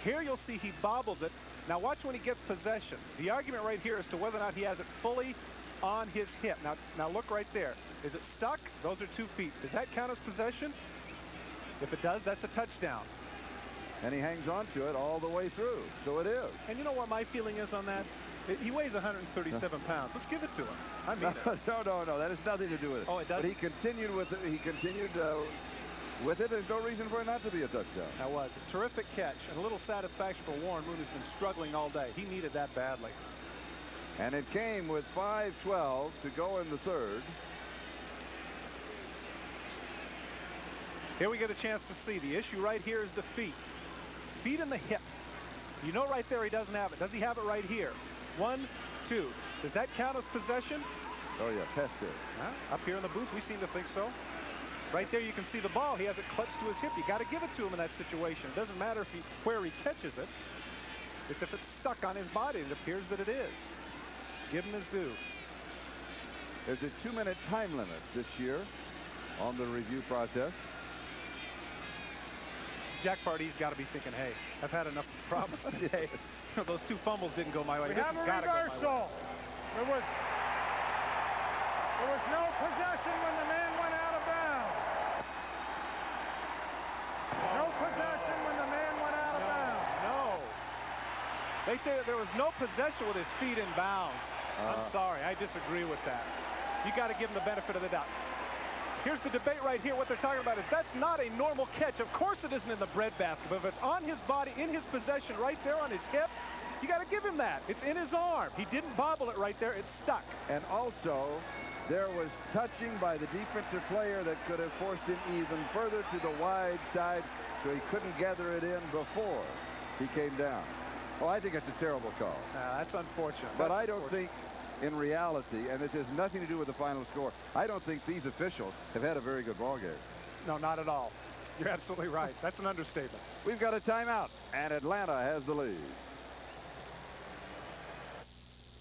Here you'll see he bobbles it. Now watch when he gets possession. The argument right here is to whether or not he has it fully on his hip. Now look right there. Is it stuck? Those are 2 feet. Does that count as possession? If it does, that's a touchdown. And he hangs on to it all the way through. So it is. And you know what my feeling is on that? He weighs 137 pounds. Let's give it to him. I mean it. No. That has nothing to do with it. Oh, it does? But he continued with it. He continued with it. There's no reason for it not to be a touchdown. That was a terrific catch and a little satisfaction for Warren Moon, who's been struggling all day. He needed that badly. And it came with 5:12 to go in the third. Here we get a chance to see. The issue right here is the feet. Feet in the hip. You know right there he doesn't have it. Does he have it right here? 1, 2. Does that count as possession? Oh, yeah, tested. Huh? Up here in the booth, we seem to think so. Right there you can see the ball. He has it clutched to his hip. You got to give it to him in that situation. It doesn't matter where he catches it. It's if it's stuck on his body. It appears that it is. Give him his due. There's a 2-minute time limit this year on the review process. Jack Pardee's got to be thinking, hey, I've had enough problems today. Those 2 fumbles didn't go my way. We have a reversal. There was no possession when the man went out of bounds. No possession when the man went out of bounds. No. They say that there was no possession with his feet in bounds. I'm sorry. I disagree with that. You got to give him the benefit of the doubt. Here's the debate right here. What they're talking about is that's not a normal catch. Of course it isn't in the breadbasket, but if it's on his body, in his possession, right there on his hip, you got to give him that. It's in his arm. He didn't bobble it right there. It's stuck. And also, there was touching by the defensive player that could have forced him even further to the wide side, so he couldn't gather it in before he came down. Oh, I think it's a terrible call. That's unfortunate. But I don't think, in reality, and this has nothing to do with the final score, I don't think these officials have had a very good ball game. No, not at all. You're absolutely right. That's an understatement. We've got a timeout, and Atlanta has the lead.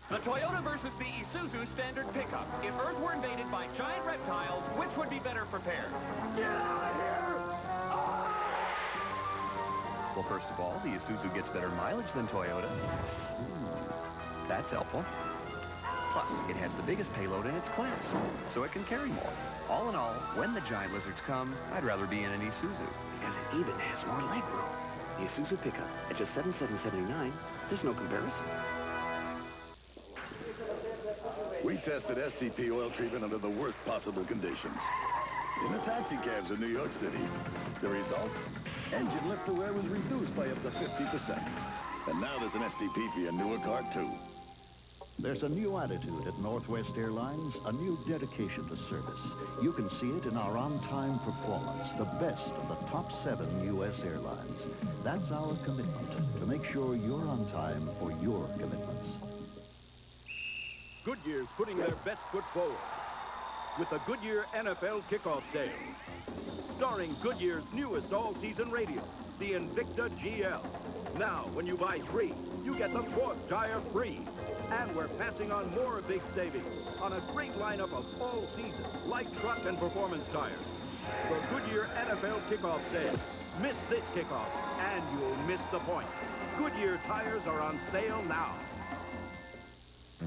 The Toyota versus the Isuzu standard pickup. If Earth were invaded by giant reptiles, which would be better prepared? Get out of here! Well, first of all, the Isuzu gets better mileage than Toyota. That's helpful. Plus, it has the biggest payload in its class, so it can carry more. All in all, when the giant lizards come, I'd rather be in an Isuzu. Because it even has more legroom. The Isuzu pickup at just $7,779. There's no comparison. We tested STP oil treatment under the worst possible conditions. In the taxi cabs in New York City. The result? Engine lift to wear was reduced by up to 50%. And now there's an STP for your newer car, too. There's a new attitude at Northwest Airlines, a new dedication to service. You can see it in our on-time performance, the best of the top 7 U.S. airlines. That's our commitment, to make sure you're on time for your commitments. Goodyear's putting their best foot forward with the Goodyear NFL Kickoff Sale. Starring Goodyear's newest all-season radio, the Invicta GL. Now, when you buy 3, you get the 4th tire free. And we're passing on more big savings on a great lineup of all-season light truck and performance tires. The Goodyear NFL Kickoff Sale. Miss this kickoff, and you'll miss the point. Goodyear tires are on sale now.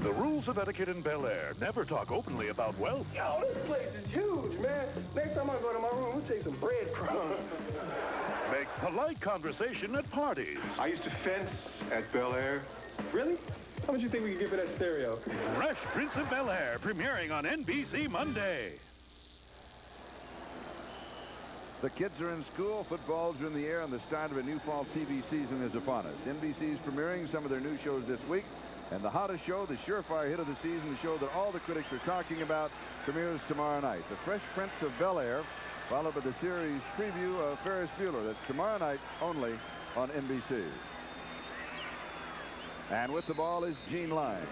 The rules of etiquette in Bel Air. Never talk openly about wealth. Yo, this place is huge, man. Next time I go to my room, we'll take some breadcrumbs. Make polite conversation at parties. I used to fence at Bel Air. Really? How much you think we could get for that stereo? Fresh Prince of Bel Air, premiering on NBC Monday. The kids are in school, footballs are in the air, and the start of a new fall TV season is upon us. NBC's premiering some of their new shows this week. And the hottest show, the surefire hit of the season, the show that all the critics are talking about, premieres tomorrow night. The Fresh Prince of Bel Air, followed by the series preview of Ferris Bueller. That's tomorrow night only on NBC. And with the ball is Gene Line.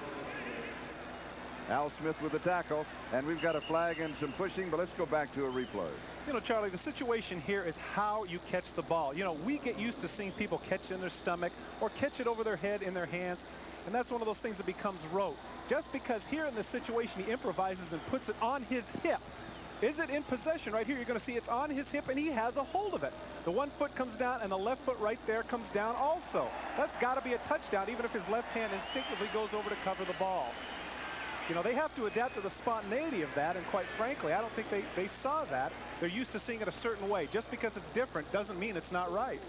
Al Smith with the tackle, and we've got a flag and some pushing, but let's go back to a replay. You know, Charlie, the situation here is how you catch the ball. You know, we get used to seeing people catch it in their stomach or catch it over their head in their hands. And that's one of those things that becomes rote. Just because here in this situation he improvises and puts it on his hip Is it in possession? Right here, you're going to see it's on his hip, and he has a hold of it. The one foot comes down, and the left foot right there comes down also. That's got to be a touchdown, even if his left hand instinctively goes over to cover the ball. You know, they have to adapt to the spontaneity of that, and quite frankly, I don't think they saw that. They're used to seeing it a certain way. Just because it's different doesn't mean it's not right.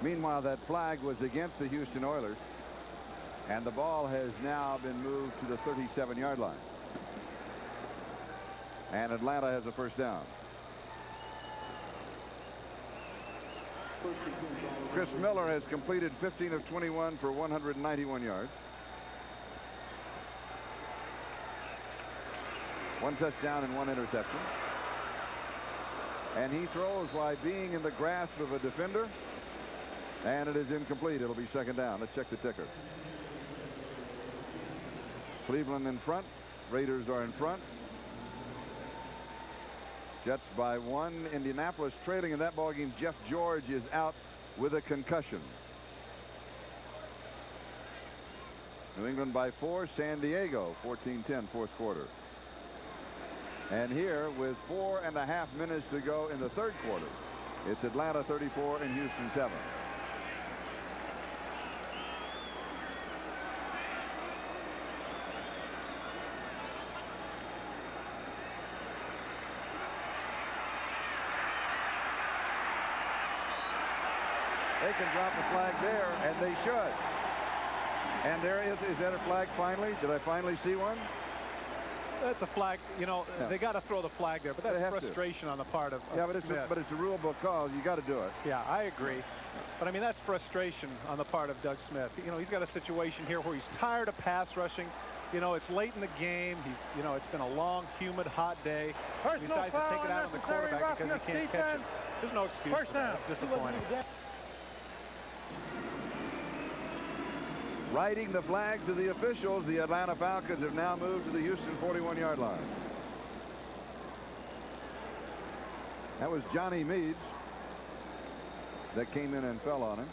Meanwhile, that flag was against the Houston Oilers, and the ball has now been moved to the 37-yard line. And Atlanta has a first down. Chris Miller has completed 15 of 21 for 191 yards. One touchdown and one interception. And he throws while being in the grasp of a defender. And it is incomplete. It'll be second down. Let's check the ticker. Cleveland in front. Raiders are in front. Jets by 1. Indianapolis trailing in that ballgame. Jeff George is out with a concussion. New England by 4. San Diego 14-10 fourth quarter. And here with 4.5 minutes to go in the third quarter, it's Atlanta 34 and Houston 7. They can drop the flag there, and they should. And there is that a flag finally? Did I finally see one? That's a flag. You know, they got to throw the flag there, but that's frustration on the part of but it's a rule book call. You got to do it. Yeah, I agree. But I mean, that's frustration on the part of Doug Smith. You know, he's got a situation here where he's tired of pass rushing. You know, it's late in the game. You know, it's been a long, humid, hot day. He decides to take it out on the quarterback because he can't catch it. There's no excuse for that. It's disappointing. Riding the flags of the officials, the Atlanta Falcons have now moved to the Houston 41-yard line. That was Johnny Meads that came in and fell on him.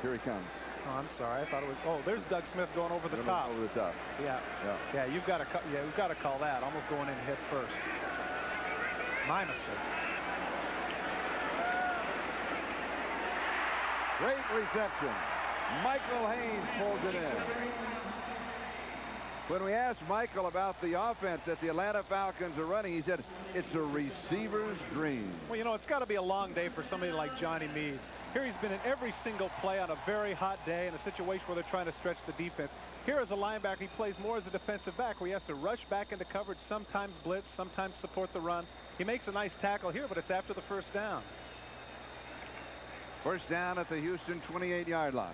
Here he comes. Oh, I'm sorry. I thought it was. Oh, there's Doug Smith going over the top. Over the top. Yeah. Yeah. You've got to. Yeah, we've got to call that. Almost going in head first. My mistake. Great reception. Michael Haynes pulls it in. When we asked Michael about the offense that the Atlanta Falcons are running, he said it's a receiver's dream. Well, you know, it's got to be a long day for somebody like Johnny Meads. Here he's been in every single play on a very hot day in a situation where they're trying to stretch the defense. Here as a linebacker, he plays more as a defensive back where he has to rush back into coverage, sometimes blitz, sometimes support the run. He makes a nice tackle here, but it's after the first down. First down at the Houston 28-yard line.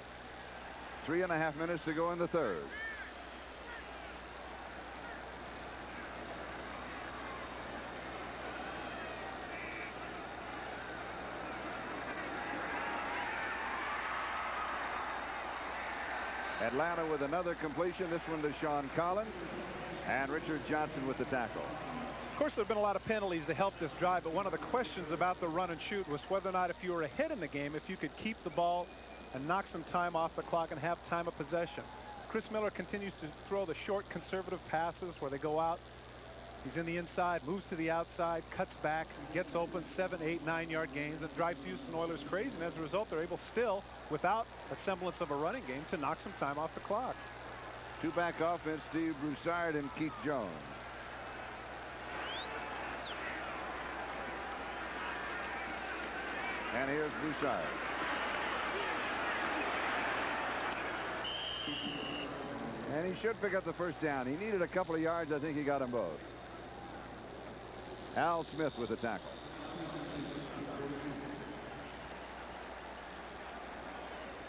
3.5 minutes to go in the third. Atlanta with another completion. This one to Sean Collins. And Richard Johnson with the tackle. Of course, there have been a lot of penalties to help this drive, but one of the questions about the run and shoot was whether or not if you were ahead in the game, if you could keep the ball and knock some time off the clock and have time of possession. Chris Miller continues to throw the short conservative passes where they go out. He's in the inside, moves to the outside, cuts back, gets open, 7, 8, 9-yard gains. It drives Houston Oilers crazy, and as a result, they're able still, without a semblance of a running game, to knock some time off the clock. Two-back offense, Steve Broussard and Keith Jones. And here's Broussard. And he should pick up the first down. He needed a couple of yards. I think he got them both. Al Smith with the tackle.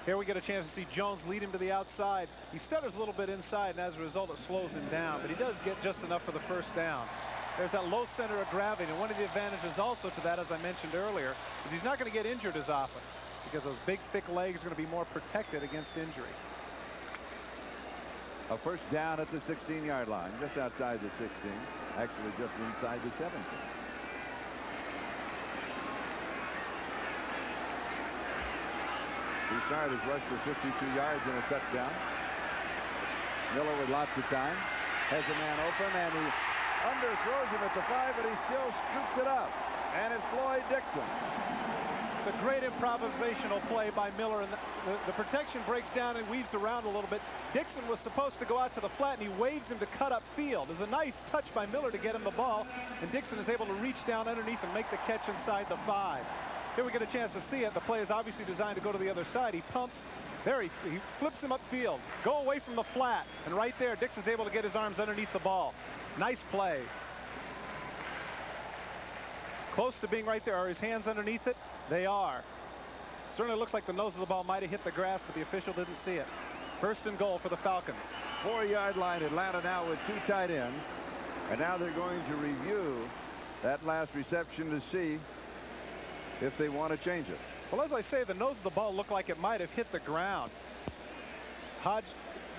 Here we get a chance to see Jones lead him to the outside. He stutters a little bit inside, and as a result, it slows him down. But he does get just enough for the first down. There's that low center of gravity, and one of the advantages also to that, as I mentioned earlier, is he's not going to get injured as often because those big, thick legs are going to be more protected against injury. A first down at the 16-yard line, just outside the 16. Actually, just inside the 17. Broussard has rushed for 52 yards and a touchdown. Miller with lots of time. Has a man open, and he Underthrows him at the 5, but he still scoops it up. And it's Floyd Dixon. It's a great improvisational play by Miller, and the protection breaks down and weaves around a little bit. Dixon was supposed to go out to the flat, and he waves him to cut up field. It's a nice touch by Miller to get him the ball, and Dixon is able to reach down underneath and make the catch inside the 5. Here we get a chance to see it. The play is obviously designed to go to the other side. He pumps. There he flips him upfield. Go away from the flat, and right there, Dixon's able to get his arms underneath the ball. Nice play. Close to being right there. Are his hands underneath it? They are. Certainly looks like the nose of the ball might have hit the grass, but the official didn't see it. First and goal for the Falcons. 4-yard line. Atlanta now with 2 tight ends. And now they're going to review that last reception to see if they want to change it. Well, as I say, the nose of the ball looked like it might have hit the ground. Hodge,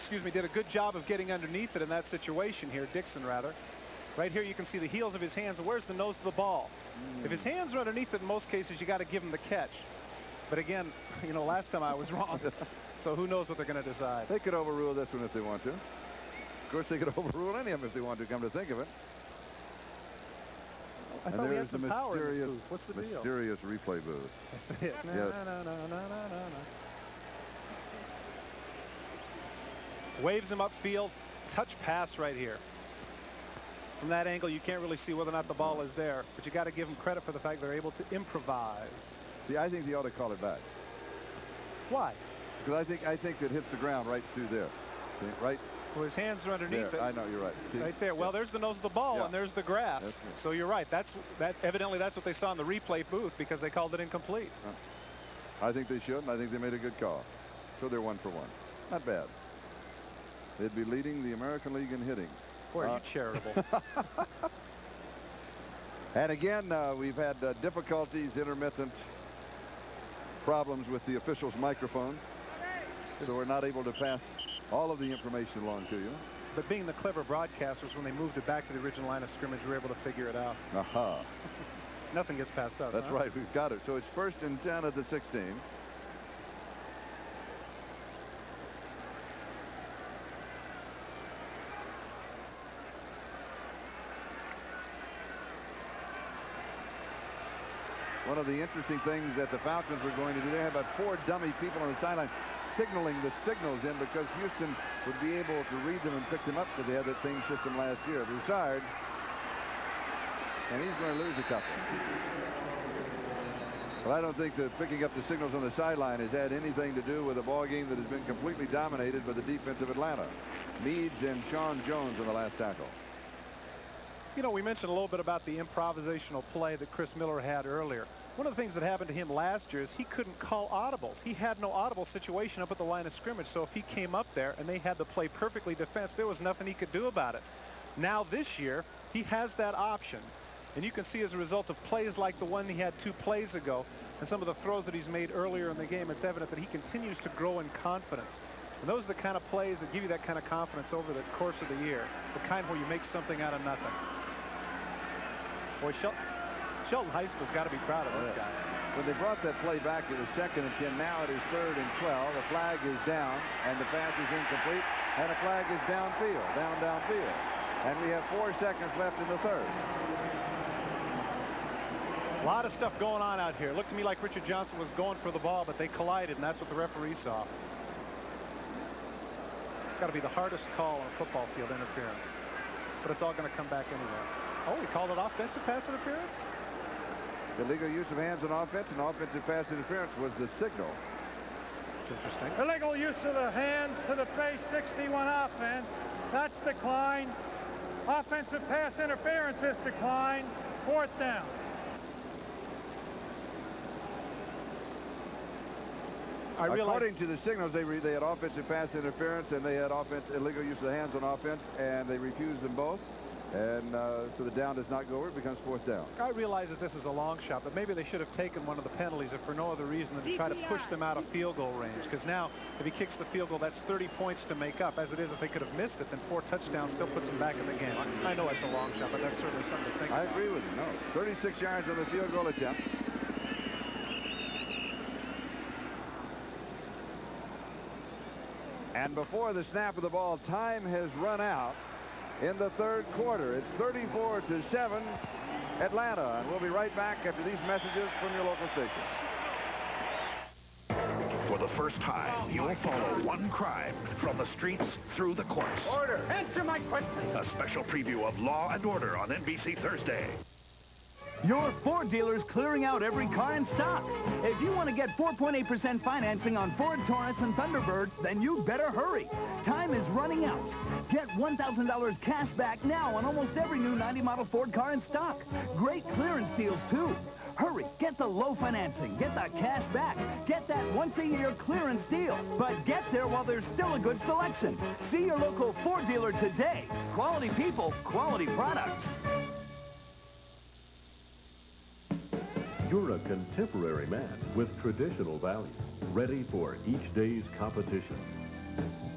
did a good job of getting underneath it in that situation here. Dixon, rather. Right here you can see the heels of his hands. And where's the nose of the ball? If his hands are underneath it, in most cases, you got to give him the catch. But again, you know, last time I was wrong. So who knows what they're going to decide. They could overrule this one if they want to. Of course, they could overrule any of them if they want to, come to think of it. I thought we had some power in this booth. What's the deal? Mysterious replay booth. Yes. Yes. Waves him upfield. Touch pass right here. From that angle, you can't really see whether or not the ball is there, but you got to give them credit for the fact they're able to improvise. See, I think they ought to call it back. Why? Because I think it hits the ground right through there. See, right? Well, his hands are underneath there. it. I know, you're right. See? Right there. Well, there's the nose of the ball, and there's the grass. So you're right. Evidently that's what they saw in the replay booth because they called it incomplete. I think they should, and I think they made a good call. So they're 1 for 1. Not bad. They'd be leading the American League in hitting. Boy, are you charitable. And again, we've had difficulties, intermittent problems with the officials' microphones. So we're not able to pass all of the information along to you. But being the clever broadcasters, when they moved it back to the original line of scrimmage, we were able to figure it out. Aha. Nothing gets past us. That's right. We've got it. So it's 1st and 10 at the 16. One of the interesting things that the Falcons were going to do, they have about 4 dummy people on the sideline signaling the signals in because Houston would be able to read them and pick them up because they had that same system last year. Broussard, and he's going to lose a couple. But I don't think that picking up the signals on the sideline has had anything to do with a ball game that has been completely dominated by the defense of Atlanta. Meads and Sean Jones on the last tackle. You know, we mentioned a little bit about the improvisational play that Chris Miller had earlier. One of the things that happened to him last year is he couldn't call audibles. He had no audible situation up at the line of scrimmage. So if he came up there and they had the play perfectly defensed, there was nothing he could do about it. Now this year, he has that option. And you can see as a result of plays like the one he had 2 plays ago and some of the throws that he's made earlier in the game, it's evident that he continues to grow in confidence. And those are the kind of plays that give you that kind of confidence over the course of the year, the kind where you make something out of nothing. Boy, Shelton High School's got to be proud of this guy. When they brought that play back, it was 2nd and 10. Now it is 3rd and 12. The flag is down, and the pass is incomplete, and the flag is downfield, downfield. And we have 4 seconds left in the 3rd. A lot of stuff going on out here. It looked to me like Richard Johnson was going for the ball, but they collided, and that's what the referee saw. It's got to be the hardest call on a football field, interference. But it's all going to come back anyway. Oh, he called it offensive pass interference? Illegal use of hands on offense and offensive pass interference was the signal. That's interesting. Illegal use of the hands to the face, 61 offense. That's declined. Offensive pass interference is declined. 4th down. According to the signals, they had offensive pass interference and they had illegal use of the hands on offense, and they refused them both. And so the down does not go over. It becomes 4th down. I realize that this is a long shot, but maybe they should have taken one of the penalties if for no other reason than to try to push them out of field goal range. Because now, if he kicks the field goal, that's 30 points to make up. As it is, if they could have missed it, then 4 touchdowns still puts them back in the game. I know it's a long shot, but that's certainly something to think about. I agree with you. No, 36 yards on the field goal attempt. And before the snap of the ball, time has run out. in the third quarter. It's 34-7 Atlanta, and we'll be right back after these messages from your local station. For the first time, you'll follow one crime from the streets through the courts. Order. Answer my question. A special preview of Law and Order on NBC Thursday. Your Ford dealer's clearing out every car in stock. If you want to get 4.8% financing on Ford Taurus and Thunderbird, then you better hurry. Time is running out. Get $1,000 cash back now on almost every new 90 model Ford car in stock. Great clearance deals, too. Hurry, get the low financing, get the cash back, get that once-a-year clearance deal. But get there while there's still a good selection. See your local Ford dealer today. Quality people, quality products. You're a contemporary man with traditional values, ready for each day's competition.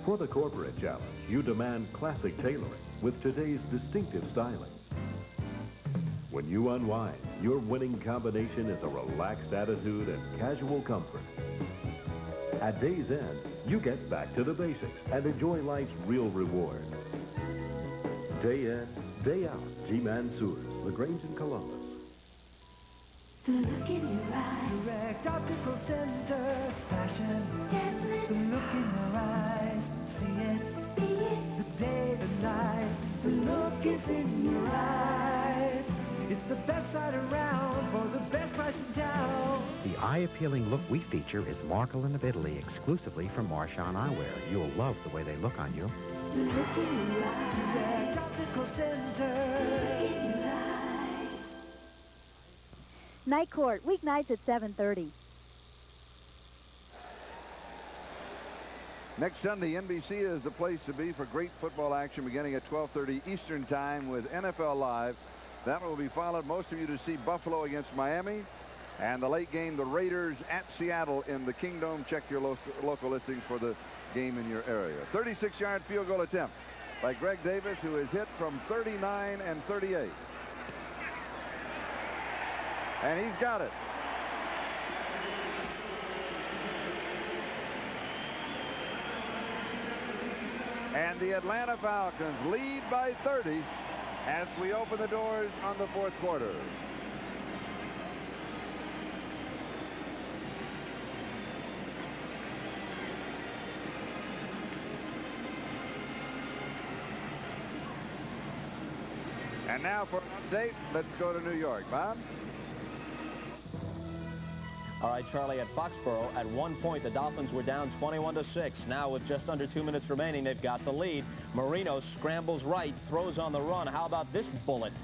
For the corporate challenge, you demand classic tailoring with today's distinctive styling. When you unwind, your winning combination is a relaxed attitude and casual comfort. At day's end, you get back to the basics and enjoy life's real reward. Day in, day out, G. Mansour's, LaGrange and Columbus. The look in your eyes. Direct Optical Center. Fashion. The look in your eyes. See it. Be it. The day, the night. The look is in your eyes. It's the best side around for the best price in town. The eye-appealing look we feature is Marcolin of Italy, exclusively from Marchand Eyewear. You'll love the way they look on you. The look in your eyes. Direct Optical Center. The look in your eyes. Night Court, weeknights at 7:30. Next Sunday, NBC is the place to be for great football action beginning at 12:30 Eastern Time with NFL Live. That will be followed, most of you, to see Buffalo against Miami. And the late game, the Raiders at Seattle in the Kingdome. Check your local listings for the game in your area. 36-yard field goal attempt by Greg Davis, who is hit from 39 and 38. And he's got it. And the Atlanta Falcons lead by 30 as we open the doors on the fourth quarter. And now for an update, let's go to New York. Bob? All right, Charlie, at Foxborough, at one point, the Dolphins were down 21-6. Now, with just under 2 minutes remaining, they've got the lead. Marino scrambles right, throws on the run. How about this bullet?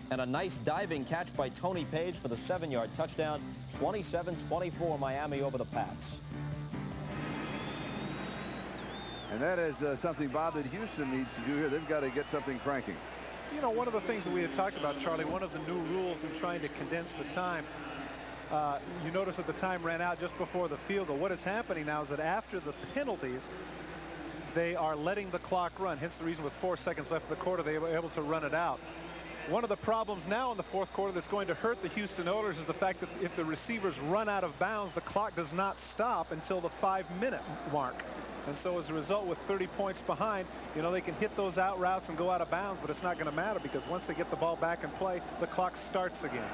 And a nice diving catch by Tony Page for the 7-yard touchdown. 27-24, Miami over the Pats. And that is something, Bob, that Houston needs to do here. They've got to get something cranking. You know, one of the things that we had talked about, Charlie, one of the new rules in trying to condense the time, you notice that the time ran out just before the field goal. What is happening now is that after the penalties, they are letting the clock run. Hence the reason with 4 seconds left in the quarter, they were able to run it out. One of the problems now in the fourth quarter that's going to hurt the Houston Oilers is the fact that if the receivers run out of bounds, the clock does not stop until the 5-minute mark. And so as a result, with 30 points behind, you know, they can hit those out routes and go out of bounds, but it's not going to matter because once they get the ball back in play, the clock starts again.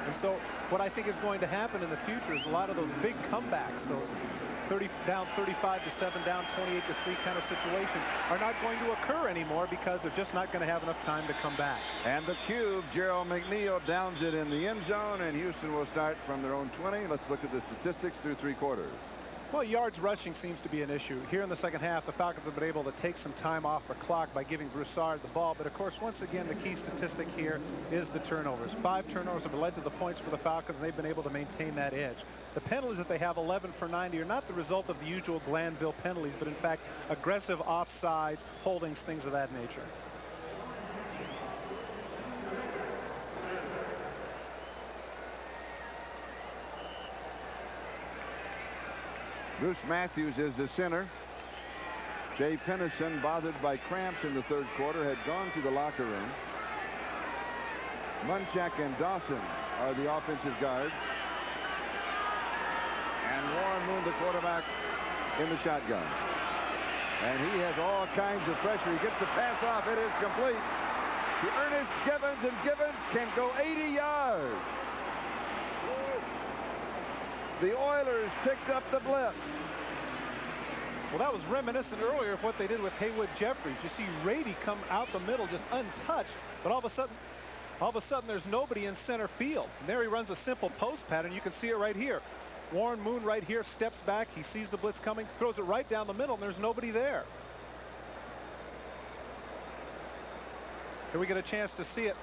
And so what I think is going to happen in the future is a lot of those big comebacks, those down 35-7, down 28-3 kind of situations are not going to occur anymore because they're just not going to have enough time to come back. And the cube, Gerald McNeil downs it in the end zone, and Houston will start from their own 20. Let's look at the statistics through 3 quarters. Well, yards rushing seems to be an issue. Here in the second half, the Falcons have been able to take some time off the clock by giving Broussard the ball. But, of course, once again, the key statistic here is the turnovers. 5 turnovers have led to the points for the Falcons, and they've been able to maintain that edge. The penalties that they have, 11 for 90, are not the result of the usual Glanville penalties, but, in fact, aggressive offsides, holdings, things of that nature. Bruce Matthews is the center. Jay Pennison, bothered by cramps in the third quarter, had gone to the locker room. Munchak and Dawson are the offensive guards. And Warren Moon, the quarterback, in the shotgun. And he has all kinds of pressure. He gets the pass off. It is complete to Ernest Givens, and Givens can go 80 yards. The Oilers picked up the blitz. Well, that was reminiscent earlier of what they did with Haywood Jeffries. You see Rady come out the middle just untouched, but all of a sudden there's nobody in center field. And there he runs a simple post pattern. You can see it right here. Warren Moon right here steps back. He sees the blitz coming, throws it right down the middle, and there's nobody there. Here we get a chance to see it.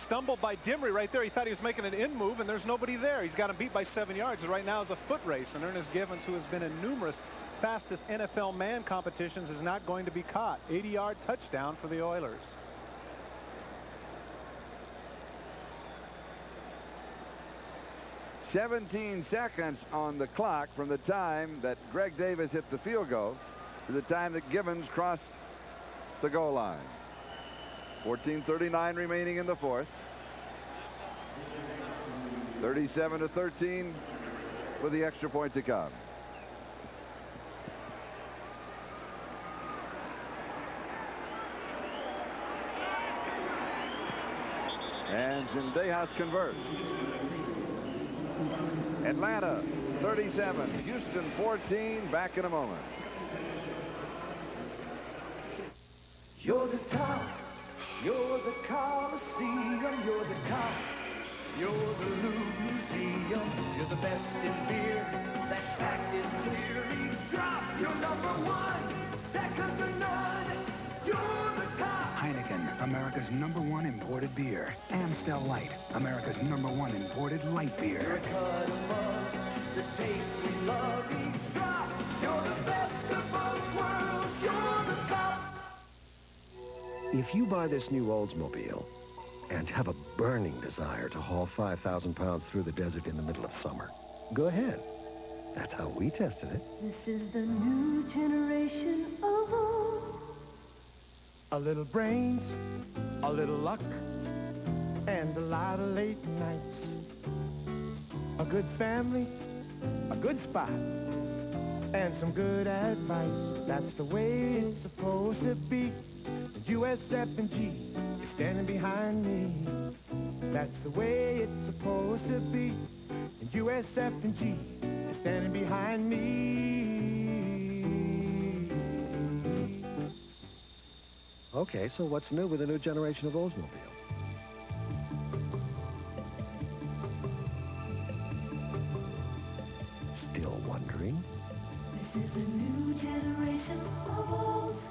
Stumbled by Dimry right there. He thought he was making an in move, and there's nobody there. He's got him beat by 7 yards. Right now is a foot race, and Ernest Givens, who has been in numerous fastest NFL man competitions, is not going to be caught. 80-yard touchdown for the Oilers. "17 seconds on the clock from the time that Greg Davis hit the field goal to the time that Givens crossed the goal line. 14:39 remaining in the fourth. 37-13 with the extra point to come. And Zendejas converts. Atlanta 37, Houston 14. Back in a moment. You're the top. You're the Coliseum. You're the top. You're the Louvre Museum. You're the best in beer. That fact is clear. Each drop, you're number one. Second to none. You're the top. Heineken, America's #1 imported beer. Amstel Light, America's #1 imported light beer. You're a cut above the taste we love. Each drop, you're the best of both worlds. You're the top. If you buy this new Oldsmobile and have a burning desire to haul 5,000 pounds through the desert in the middle of summer, go ahead. That's how we tested it. This is the new generation of Olds. A little brains, a little luck, and a lot of late nights. A good family, a good spot, and some good advice. That's the way it's supposed to be. And USF&G is standing behind me. That's the way it's supposed to be. And USF&G is standing behind me. Okay, so what's new with the new generation of Oldsmobile? Still wondering? This is the new generation of Olds.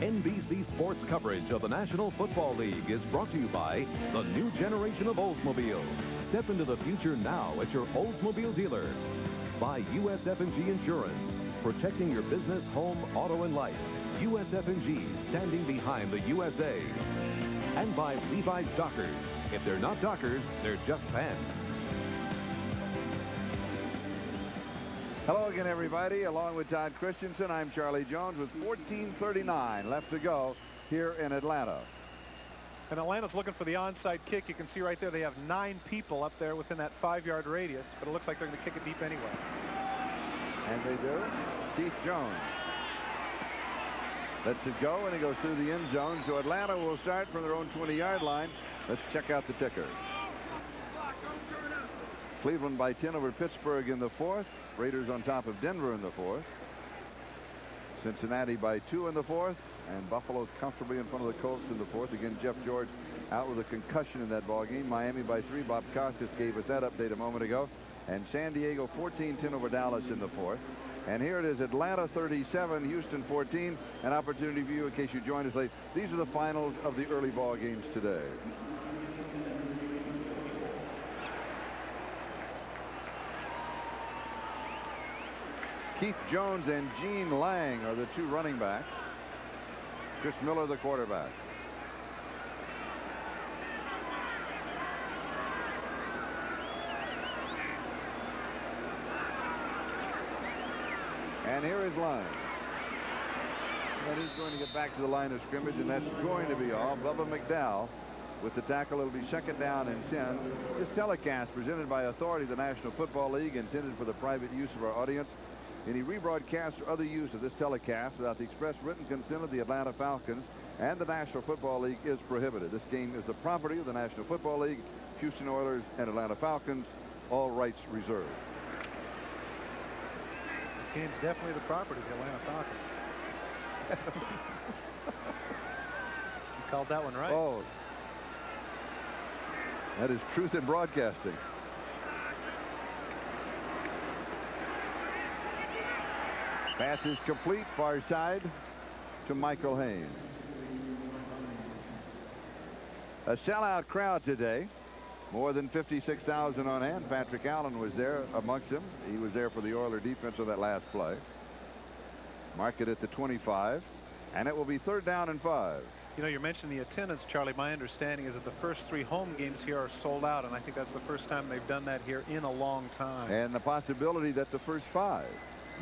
NBC Sports coverage of the National Football League is brought to you by the new generation of Oldsmobile. Step into the future now at your Oldsmobile dealer. By USF&G Insurance, protecting your business, home, auto, and life. USF&G, standing behind the USA. And by Levi's Dockers. If they're not Dockers, they're just pants. Hello again, everybody. Along with Todd Christensen, I'm Charlie Jones with 14:39 left to go here in Atlanta. And Atlanta's looking for the onside kick. You can see right there they have 9 people up there within that 5-yard radius, but it looks like they're going to kick it deep anyway. And they do. Keith Jones lets it go, and it goes through the end zone. So Atlanta will start from their own 20-yard line. Let's check out the ticker. Cleveland by 10 over Pittsburgh in the fourth. Raiders on top of Denver in the fourth. Cincinnati by 2 in the fourth. And Buffalo's comfortably in front of the Colts in the fourth. Again, Jeff George out with a concussion in that ball game. Miami by 3. Bob Costas gave us that update a moment ago. And San Diego 14-10 over Dallas in the fourth. And here it is, Atlanta 37, Houston 14. An opportunity for you in case you joined us late. These are the finals of the early ball games today. Keith Jones and Gene Lang are the 2 running backs. Chris Miller, the quarterback. And here is Lang. And he's going to get back to the line of scrimmage, and that's going to be all. Bubba McDowell with the tackle. It'll be 2nd down and 10. This telecast presented by authority of the National Football League, intended for the private use of our audience. Any rebroadcast or other use of this telecast without the express written consent of the Atlanta Falcons and the National Football League is prohibited. This game is the property of the National Football League, Houston Oilers, and Atlanta Falcons. All rights reserved. This game's definitely the property of the Atlanta Falcons. You called that one right. Oh, that is truth in broadcasting. Pass is complete, far side to Michael Haynes. A sellout crowd today. More than 56,000 on hand. Patrick Allen was there amongst them. He was there for the Oiler defense on that last play. Mark it at the 25, and it will be 3rd down and 5. You know, you're mentioning the attendance, Charlie. My understanding is that the first 3 home games here are sold out, and I think that's the first time they've done that here in a long time. And the possibility that the first 5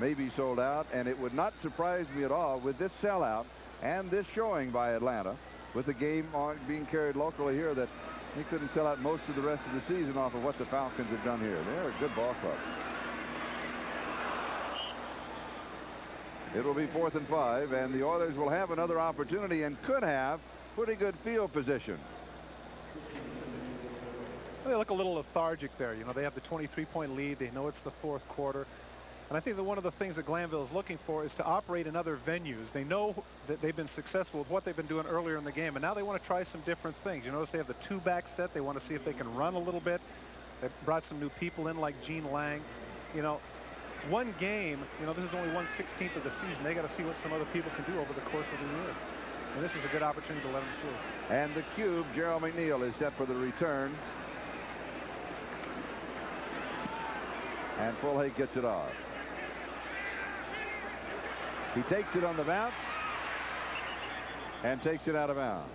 may be sold out, and it would not surprise me at all with this sellout and this showing by Atlanta, with the game being carried locally here, that he couldn't sell out most of the rest of the season off of what the Falcons have done here. They're a good ball club. It will be 4th and 5, and the Oilers will have another opportunity and could have pretty good field position. They look a little lethargic there. You know, they have the 23-point lead. They know it's the 4th quarter. And I think that one of the things that Glanville is looking for is to operate in other venues. They know that they've been successful with what they've been doing earlier in the game, and now they want to try some different things. You notice they have the 2-back set. They want to see if they can run a little bit. They brought some new people in like Gene Lang. You know, one game, you know, this is only 1/16 of the season. They got to see what some other people can do over the course of the year. And this is a good opportunity to let them see. And the cube, Gerald McNeil, is set for the return. And Fulhage gets it off. He takes it on the bounce and takes it out of bounds.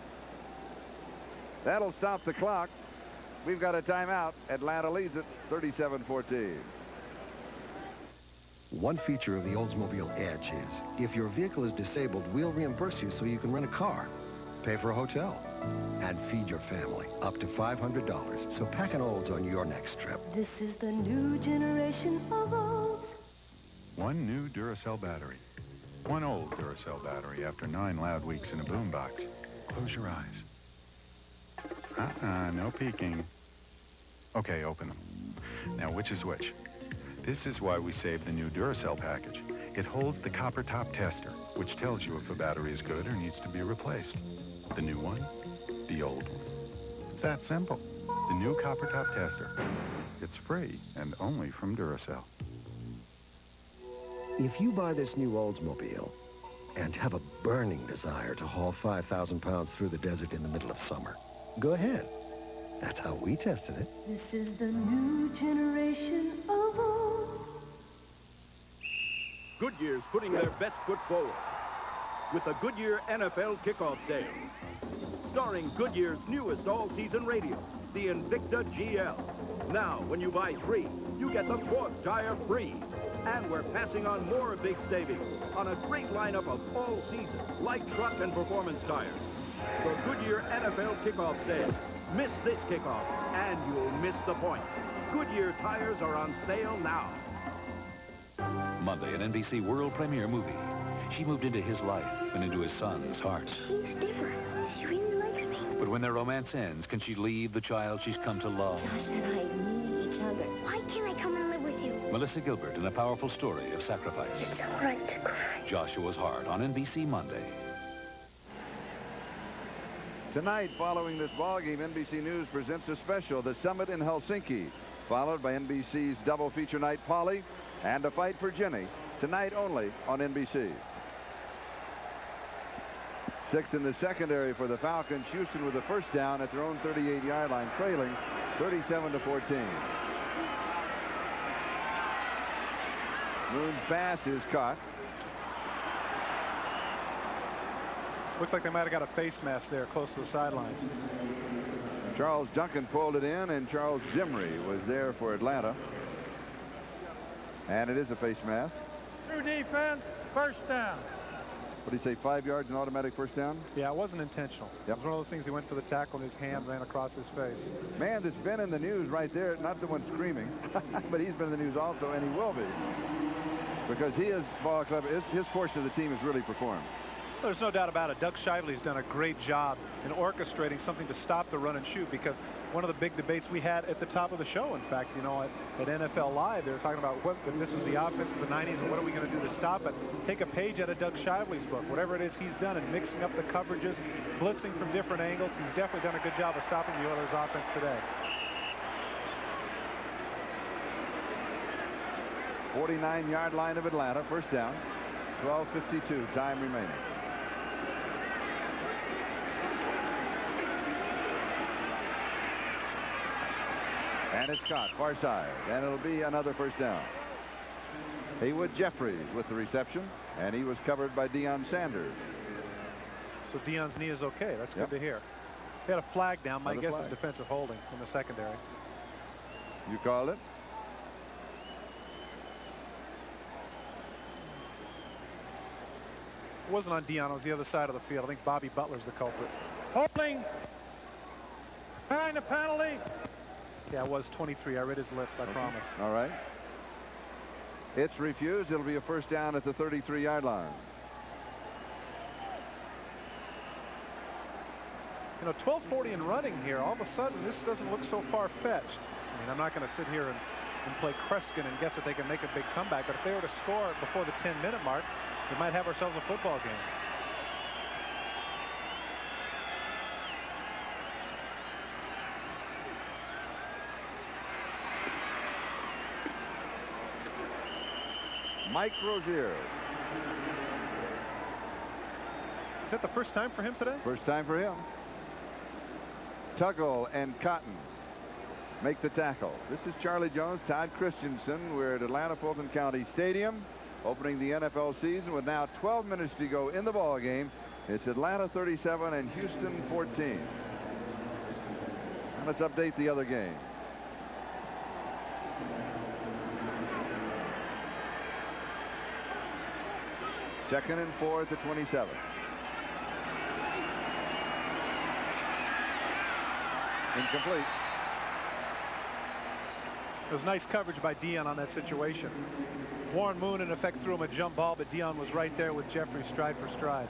That'll stop the clock. We've got a timeout. Atlanta leads it 37-14. One feature of the Oldsmobile Edge is if your vehicle is disabled, we'll reimburse you so you can rent a car, pay for a hotel, and feed your family up to $500. So pack an Olds on your next trip. This is the new generation of Olds. One new Duracell battery. One old Duracell battery after 9 loud weeks in a boombox. Close your eyes. No peeking. Okay, open them. Now, which is which? This is why we saved the new Duracell package. It holds the copper top tester, which tells you if a battery is good or needs to be replaced. The new one, the old one. It's that simple. The new copper top tester. It's free and only from Duracell. If you buy this new Oldsmobile and have a burning desire to haul 5,000 pounds through the desert in the middle of summer, go ahead. That's how we tested it. This is the new generation of Olds. Goodyear's putting their best foot forward with the Goodyear NFL kickoff sale. Starring Goodyear's newest all-season radio, the Invicta GL. Now, when you buy 3, you get the 4th tire free. And we're passing on more big savings on a great lineup of all-season light truck and performance tires. The Goodyear NFL kickoff sale. Miss this kickoff, and you'll miss the point. Goodyear tires are on sale now. Monday, an NBC world premiere movie. She moved into his life and into his son's heart. He's different. She really likes me. But when their romance ends, can she leave the child she's come to love? Josh and I need each other. Why can't I come and live with you? Melissa Gilbert in a powerful story of sacrifice. It's all right to cry. Joshua's Heart on NBC Monday. Tonight, following this ballgame, NBC News presents a special, The Summit in Helsinki, followed by NBC's double feature night, Polly, and A Fight for Jenny, tonight only on NBC. 6 in the secondary for the Falcons. Houston with a first down at their own 38-yard line, trailing 37-14. Moon's pass is caught. Looks like they might have got a face mask there close to the sidelines. Charles Duncan pulled it in, and Charles Zimri was there for Atlanta. And it is a face mask. True defense, first down. What did he say, 5 yards, an automatic first down? Yeah, it wasn't intentional. Yep. It was one of those things. He went for the tackle and his hand ran across his face. Man that's been in the news right there, not the one screaming, but he's been in the news also, and he will be. because his ball club, his portion of the team has really performed. There's no doubt about it. Doug Shively's done a great job in orchestrating something to stop the run and shoot, because one of the big debates we had at the top of the show, in fact, you know, at NFL Live, they were talking about what this is the offense of the 90s and what are we going to do to stop it. Take a page out of Doug Shively's book. Whatever it is he's done in mixing up the coverages, blitzing from different angles, he's definitely done a good job of stopping the Oilers offense today. 49-yard line of Atlanta, first down. 12:52 time remaining. And it's caught far side, and it'll be another first down. Haywood Jeffries with the reception, and he was covered by Deion Sanders. So Deion's knee is okay. That's good to hear. He had a flag down. My guess is defensive holding in the secondary. You called it? It wasn't on Deion. It was the other side of the field. I think Bobby Butler's the culprit. Holding. Behind the penalty. Yeah, it was 23. I read his lips, I promise. All right. It's refused. It'll be a first down at the 33-yard line. You know, 12:40 and running here. All of a sudden, this doesn't look so far-fetched. I mean, I'm not going to sit here and play Kreskin and guess that they can make a big comeback. But if they were to score before the 10-minute mark, we might have ourselves a football game. Mike Rozier. Is that the first time for him today? First time for him. Tuggle and Cotton make the tackle. This is Charlie Jones, Todd Christensen. We're at Atlanta Fulton County Stadium, opening the NFL season with now 12 minutes to go in the ball game. It's Atlanta 37 and Houston 14. Let's update the other game. Second and 4 at the 27. Incomplete. It was nice coverage by Deion on that situation. Warren Moon, in effect, threw him a jump ball, but Deion was right there with Jeffries stride for stride.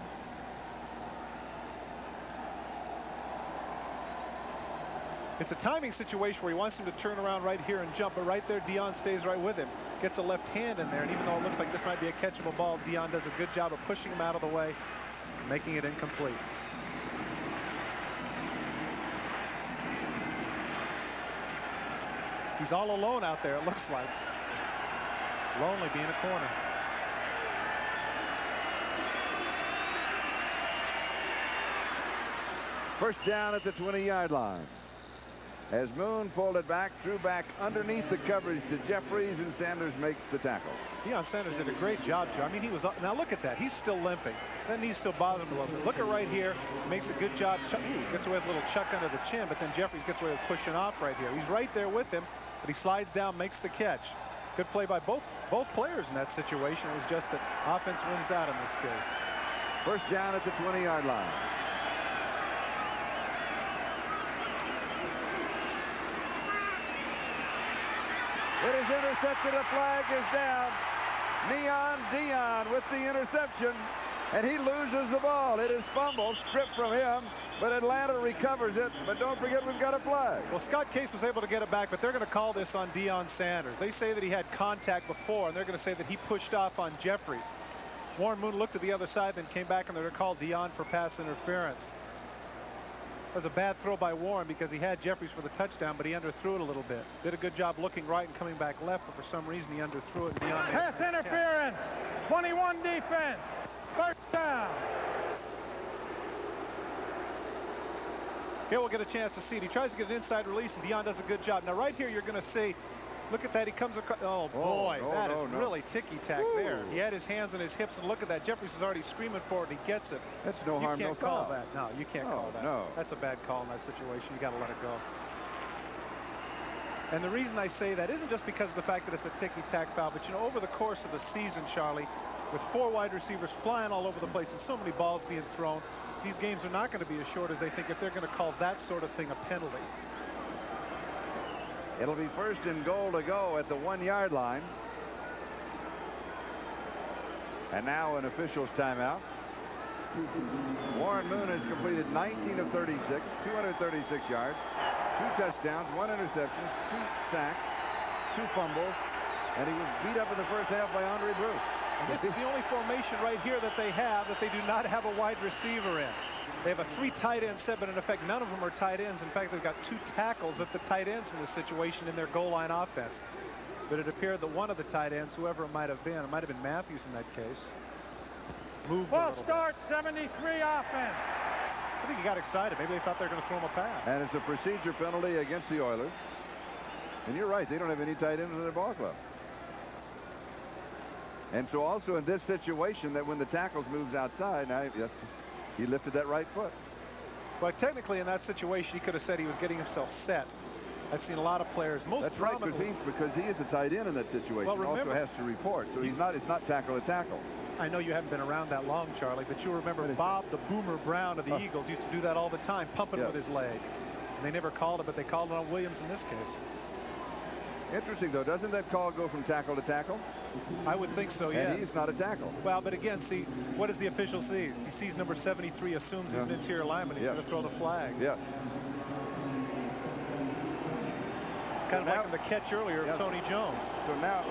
It's a timing situation where he wants him to turn around right here and jump, but right there, Deion stays right with him. Gets a left hand in there, and even though it looks like this might be a catchable ball, Deion does a good job of pushing him out of the way, making it incomplete. He's all alone out there, it looks like. Lonely being a corner. First down at the 20-yard line. As Moon pulled it back, threw back underneath the coverage to Jeffries, and Sanders makes the tackle. Deion Sanders did a great job, Joe. I mean, he was now look at that. He's still limping. That knee still bothers him a little bit. Look at right here. Makes a good job. Gets away with a little chuck under the chin, but then Jeffries gets away with pushing off right here. He's right there with him, but he slides down, makes the catch. Good play by both players in that situation. It was just that offense wins out in this case. First down at the 20-yard line. It is intercepted. A flag is down. Neon Deion with the interception, and he loses the ball. It is fumbled, stripped from him, but Atlanta recovers it. But don't forget, we've got a flag. Well, Scott Case was able to get it back, but they're going to call this on Deion Sanders. They say that he had contact before, and they're going to say that he pushed off on Jeffries. Warren Moon looked to the other side, then came back, and they're going to call Deion for pass interference. It was a bad throw by Warren because he had Jeffries for the touchdown, but he underthrew it a little bit. Did a good job looking right and coming back left, but for some reason he underthrew it. And pass interference. 21 defense. First down. Here we'll get a chance to see it. He tries to get an inside release, and Deion does a good job. Now right here you're going to see, look at that. He comes across. Oh boy, that is really ticky-tack there. He had his hands on his hips, and look at that. Jeffries is already screaming for it, and he gets it. That's no harm, no foul. You can't call that. No, you can't call that. No. That's a bad call in that situation. You got to let it go. And the reason I say that isn't just because of the fact that it's a ticky-tack foul, but you know, over the course of the season, Charlie, with 4 wide receivers flying all over the place and so many balls being thrown, these games are not going to be as short as they think if they're going to call that sort of thing a penalty. It'll be first and goal to go at the 1-yard line. And now an official's timeout. Warren Moon has completed 19 of 36, 236 yards, 2 touchdowns, 1 interception, 2 sacks, 2 fumbles, and he was beat up in the first half by Andre Bruce. And this is the only formation right here that they have that they do not have a wide receiver in. They have a 3 tight end set, but in effect, none of them are tight ends. In fact, they've got 2 tackles at the tight ends in this situation in their goal line offense. But it appeared that one of the tight ends, whoever it might have been Matthews in that case, moved Ball start, 73 offense. I think he got excited. Maybe they thought they were going to throw him a pass. And it's a procedure penalty against the Oilers. And you're right, they don't have any tight ends in their ball club. And so also in this situation, that when the tackles moves outside, now yes, he lifted that right foot. But technically in that situation, he could have said he was getting himself set. I've seen a lot of players. That's right, because he is a tight end in that situation. Well, remember, also has to report, so it's not tackle to tackle. I know you haven't been around that long, Charlie, but you remember Bob the Boomer Brown of the Eagles used to do that all the time, pumping with his leg. And they never called it, but they called it on Williams in this case. Interesting, though. Doesn't that call go from tackle to tackle? I would think so, yes. And he's not a tackle. Well, but again, see, what does the official see? He sees number 73, assumes he's an interior lineman. He's going to throw the flag. Yeah. Kind of like in the catch earlier of Tony Jones. So now,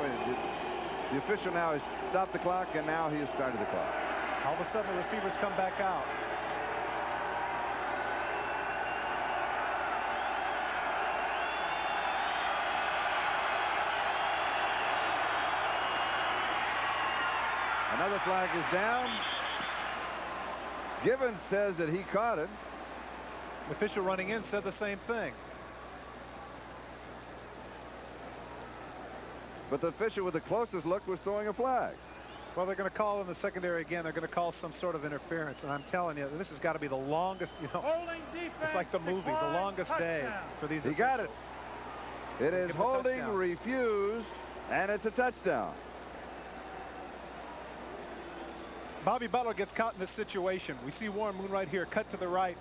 the official now has stopped the clock, and now he has started the clock. All of a sudden, the receivers come back out. Another flag is down. Givens says that he caught it. The official running in said the same thing. But the official with the closest look was throwing a flag. Well, they're going to call in the secondary again. They're going to call some sort of interference. And I'm telling you, this has got to be the longest, Holding defense, it's like the movie, the longest day for these. He got it. It is holding refused, and it's a touchdown. Bobby Butler gets caught in this situation. We see Warren Moon right here, cut to the right.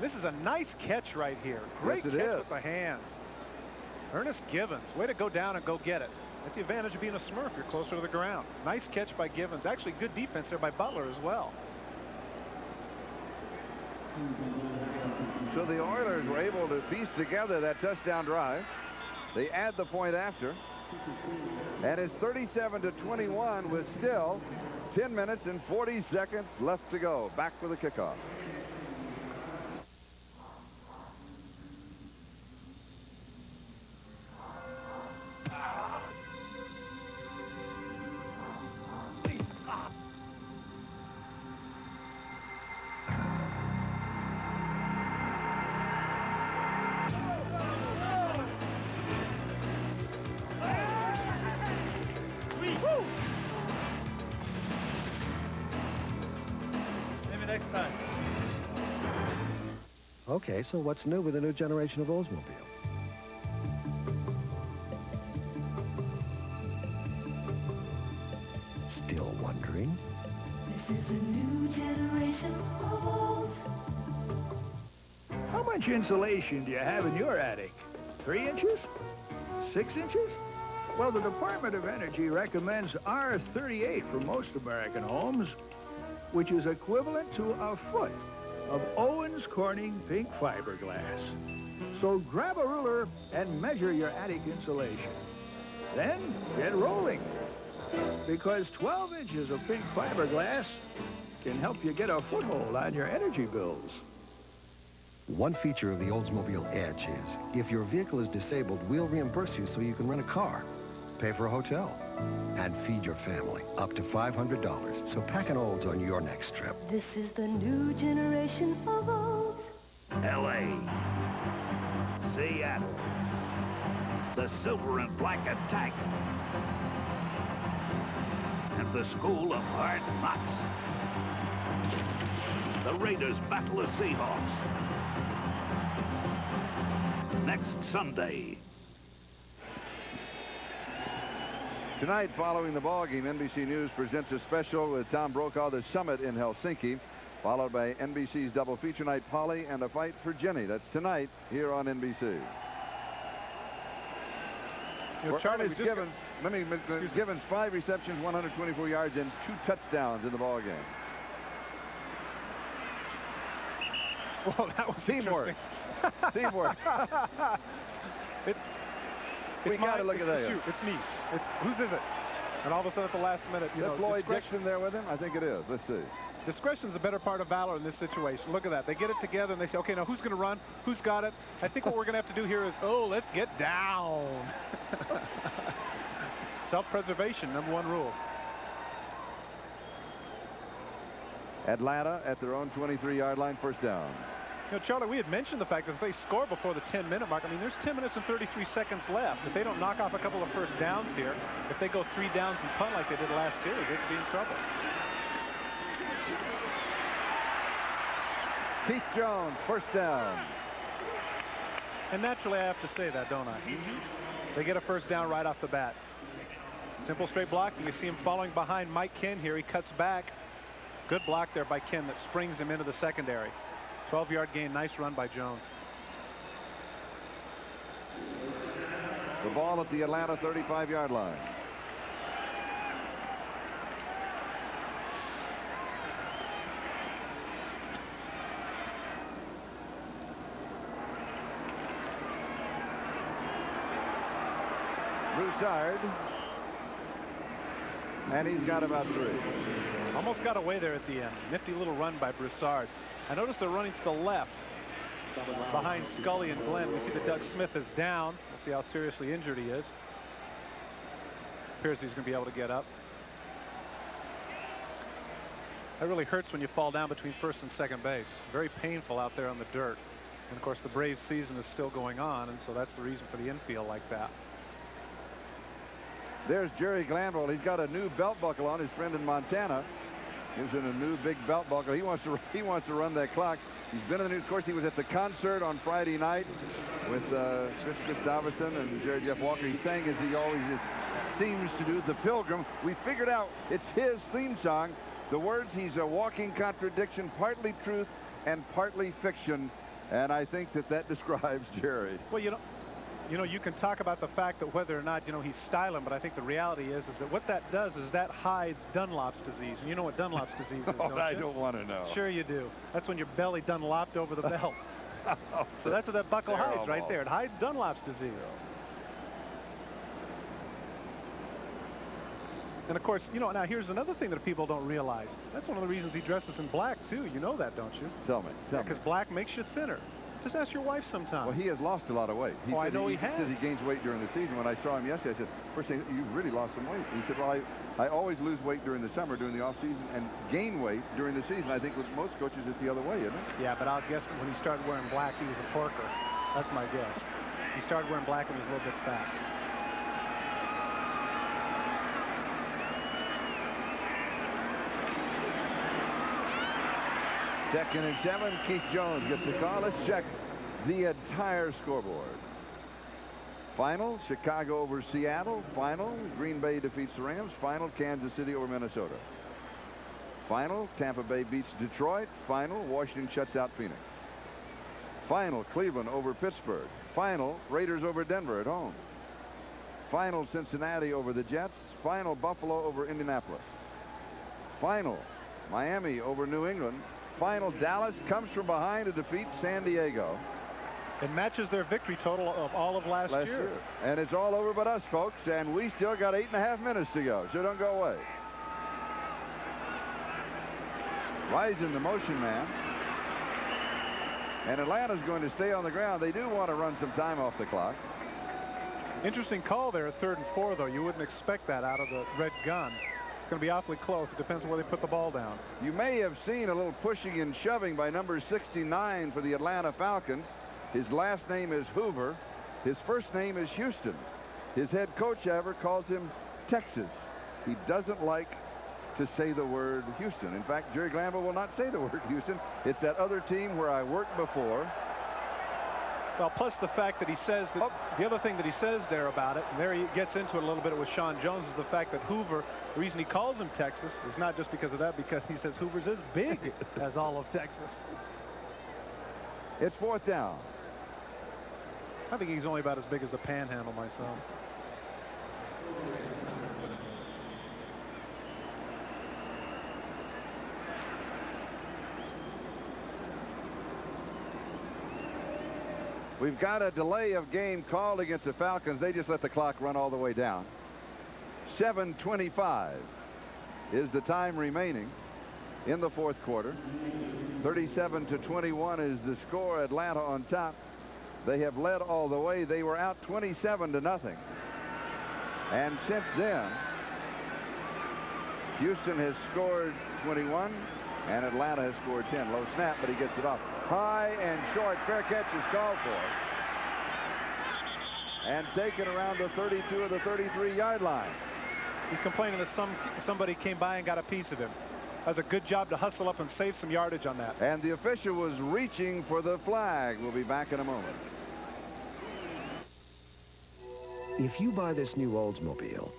This is a nice catch right here. Great catch with the hands. Ernest Givens, way to go down and go get it. That's the advantage of being a Smurf. You're closer to the ground. Nice catch by Givens. Actually, good defense there by Butler as well. So the Oilers were able to piece together that touchdown drive. They add the point after. And it's 37-21 with still 10 minutes and 40 seconds left to go. Back for the kickoff. Okay, so what's new with the new generation of Oldsmobile? Still wondering? This is a new generation of Olds. How much insulation do you have in your attic? 3 inches? 6 inches? Well, the Department of Energy recommends R38 for most American homes, which is equivalent to a foot of Owens Corning pink fiberglass. So grab a ruler and measure your attic insulation. Then get rolling, because 12 inches of pink fiberglass can help you get a foothold on your energy bills. One feature of the Oldsmobile Edge is, if your vehicle is disabled, we'll reimburse you so you can rent a car, pay for a hotel, and feed your family up to $500. So pack an Olds on your next trip. This is the new generation of Olds. L.A., Seattle, the Silver and Black Attack, and the School of Hard Knocks. The Raiders battle the Seahawks. Next Sunday. Tonight, following the ball game, NBC News presents a special with Tom Brokaw, The Summit in Helsinki, followed by NBC's double feature night, Polly and a Fight for Jenny. That's tonight here on NBC. You know, Charlie, Ernest Givens, Givens 5 receptions, 124 yards, and 2 touchdowns in the ball game. Well, that was teamwork. Teamwork. We got to look at that. It's me. Whose is it? And all of a sudden at the last minute, you know. Is Floyd Dixon there with him? I think it is. Let's see. Discretion's a better part of valor in this situation. Look at that. They get it together and they say, okay, now who's going to run? Who's got it? I think what we're going to have to do here is, let's get down. Self-preservation, number 1 rule. Atlanta at their own 23-yard line, first down. You know, Charlie, we had mentioned the fact that if they score before the 10-minute mark, I mean, there's 10 minutes and 33 seconds left. If they don't knock off a couple of first downs here, if they go 3 downs and punt like they did last series, they could be in trouble. Keith Jones, first down. And naturally, I have to say that, don't I? They get a first down right off the bat. Simple straight blocking. You see him following behind Mike Ken here. He cuts back. Good block there by Ken that springs him into the secondary. 12-yard gain. Nice run by Jones. The ball at the Atlanta 35-yard line. Broussard. And he's got about 3. Almost got away there at the end. Nifty little run by Broussard. I notice they're running to the left behind Scully and Glenn. We see that Doug Smith is down. Let's see how seriously injured he is. Appears he's going to be able to get up. That really hurts when you fall down between first and second base. Very painful out there on the dirt. And of course the Braves season is still going on, and so that's the reason for the infield like that. There's Jerry Glanville. He's got a new belt buckle on. His friend in Montana gives him a new big belt buckle. He wants to run that clock. He's been in the news. Of course, he was at the concert on Friday night with Chris Davison and Jerry Jeff Walker. He sang, as he always seems to do, The Pilgrim. We figured out it's his theme song. The words, he's a walking contradiction, partly truth and partly fiction. And I think that describes Jerry. Well, you know, you can talk about the fact that whether or not, you know, he's styling, but I think the reality is that what that does is that hides Dunlop's disease. And you know what Dunlop's disease is, don't I you? don't want to know. Sure you do. That's when your belly Dunlopped over the belt. So that's what that buckle hides right there. It hides Dunlop's disease. And of course, you know, now here's another thing that people don't realize. That's one of the reasons he dresses in black, too. You know that, don't you? Tell me. Because black makes you thinner. Just ask your wife sometime. Well, he has lost a lot of weight. I know he has. He says he gains weight during the season. When I saw him yesterday, I said, first thing, you've really lost some weight. He said, well, I always lose weight during the summer, during the off-season, and gain weight during the season. I think with most coaches, it's the other way, isn't it? Yeah, but I'll guess when he started wearing black, he was a porker. That's my guess. He started wearing black when he was a little bit fat. Second and 7. Keith Jones gets the call. Let's check the entire scoreboard. Final, Chicago over Seattle. Final, Green Bay defeats the Rams. Final, Kansas City over Minnesota. Final, Tampa Bay beats Detroit. Final, Washington shuts out Phoenix. Final, Cleveland over Pittsburgh. Final, Raiders over Denver at home. Final, Cincinnati over the Jets. Final, Buffalo over Indianapolis. Final, Miami over New England. Final, Dallas comes from behind to defeat San Diego. It matches their victory total of all of last year. And it's all over but us, folks, and we still got 8.5 minutes to go, so don't go away. Rising the motion man. And Atlanta's going to stay on the ground. They do want to run some time off the clock. Interesting call there at 3rd and 4, though. You wouldn't expect that out of the red gun. It's going to be awfully close. It depends on where they put the ball down. You may have seen a little pushing and shoving by number 69 for the Atlanta Falcons. His last name is Hoover. His first name is Houston. His head coach, however, calls him Texas. He doesn't like to say the word Houston. In fact, Jerry Glanville will not say the word Houston. It's that other team where I worked before. Well, plus the fact that he says that the other thing that he says there about it, and there he gets into it a little bit with Sean Jones, is the fact that Hoover, the reason he calls him Texas is not just because of that, because he says Hoover's as big as all of Texas. It's 4th down. I think he's only about as big as the Panhandle myself. We've got a delay of game called against the Falcons. They just let the clock run all the way down. 7:25 is the time remaining in the fourth quarter. 37-21 is the score. Atlanta on top. They have led all the way. They were out 27-0. And since then, Houston has scored 21, and Atlanta has scored 10. Low snap, but he gets it off. High and short. Fair catch is called for. And taken around the 32 or the 33-yard line. He's complaining that somebody came by and got a piece of him. That was a good job to hustle up and save some yardage on that. And the official was reaching for the flag. We'll be back in a moment. If you buy this new Oldsmobile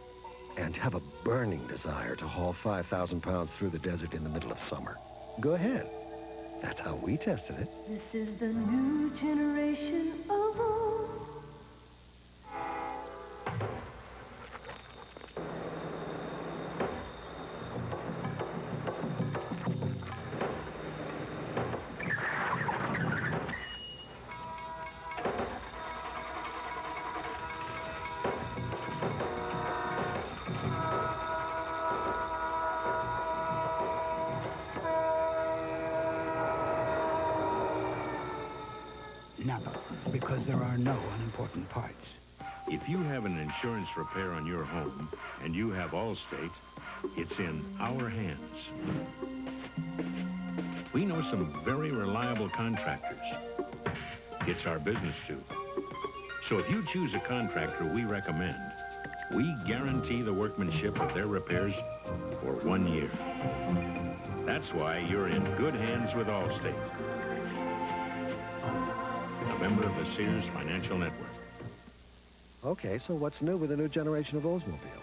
and have a burning desire to haul 5,000 pounds through the desert in the middle of summer, go ahead. That's how we tested it. This is the new generation of Olds. Never, because there are no unimportant parts. If you have an insurance repair on your home and you have Allstate, it's in our hands. We know some very reliable contractors. It's our business too. So if you choose a contractor we recommend, we guarantee the workmanship of their repairs for 1 year. That's why you're in good hands with Allstate. A member of the Sears Financial Network. Okay, so what's new with the new generation of Oldsmobile?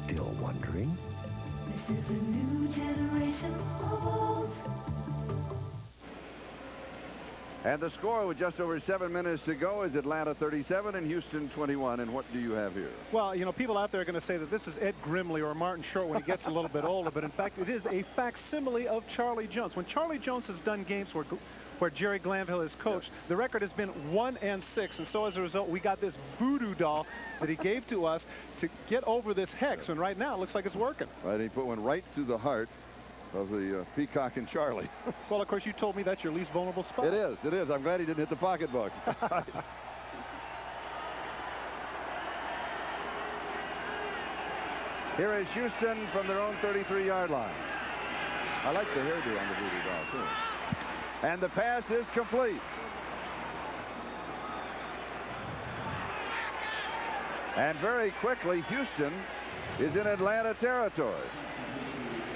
Still wondering? This is a new generation of Olds. And the score with just over 7 minutes to go is Atlanta 37 and Houston 21. And what do you have here? Well, you know, people out there are going to say that this is Ed Grimley or Martin Short when he gets a little bit older, but in fact, it is a facsimile of Charlie Jones. When Charlie Jones has done games where Jerry Glanville has coached, the record has been 1-6, and so as a result, we got this voodoo doll that he gave to us to get over this hex, and right now it looks like it's working. Right, he put one right through the heart of the Peacock and Charlie. Well, of course, you told me that's your least vulnerable spot. It is. It is. I'm glad he didn't hit the pocketbook. Here is Houston from their own 33-yard line. I like the hairdo on the voodoo doll, too. And the pass is complete. And very quickly, Houston is in Atlanta territory.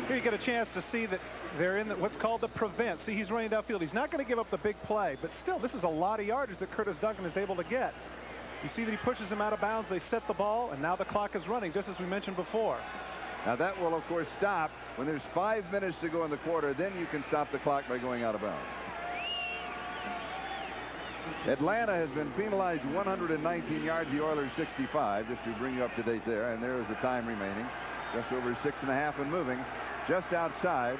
Here you get a chance to see that they're in what's called the prevent. See, he's running downfield. He's not going to give up the big play, but still, this is a lot of yardage that Curtis Duncan is able to get. You see that he pushes him out of bounds. They set the ball, and now the clock is running, just as we mentioned before. Now, that will, of course, stop when there's 5 minutes to go in the quarter. Then you can stop the clock by going out of bounds. Atlanta has been penalized 119 yards. The Oilers 65, just to bring you up to date there. And there is the time remaining. Just over 6.5 and moving. Just outside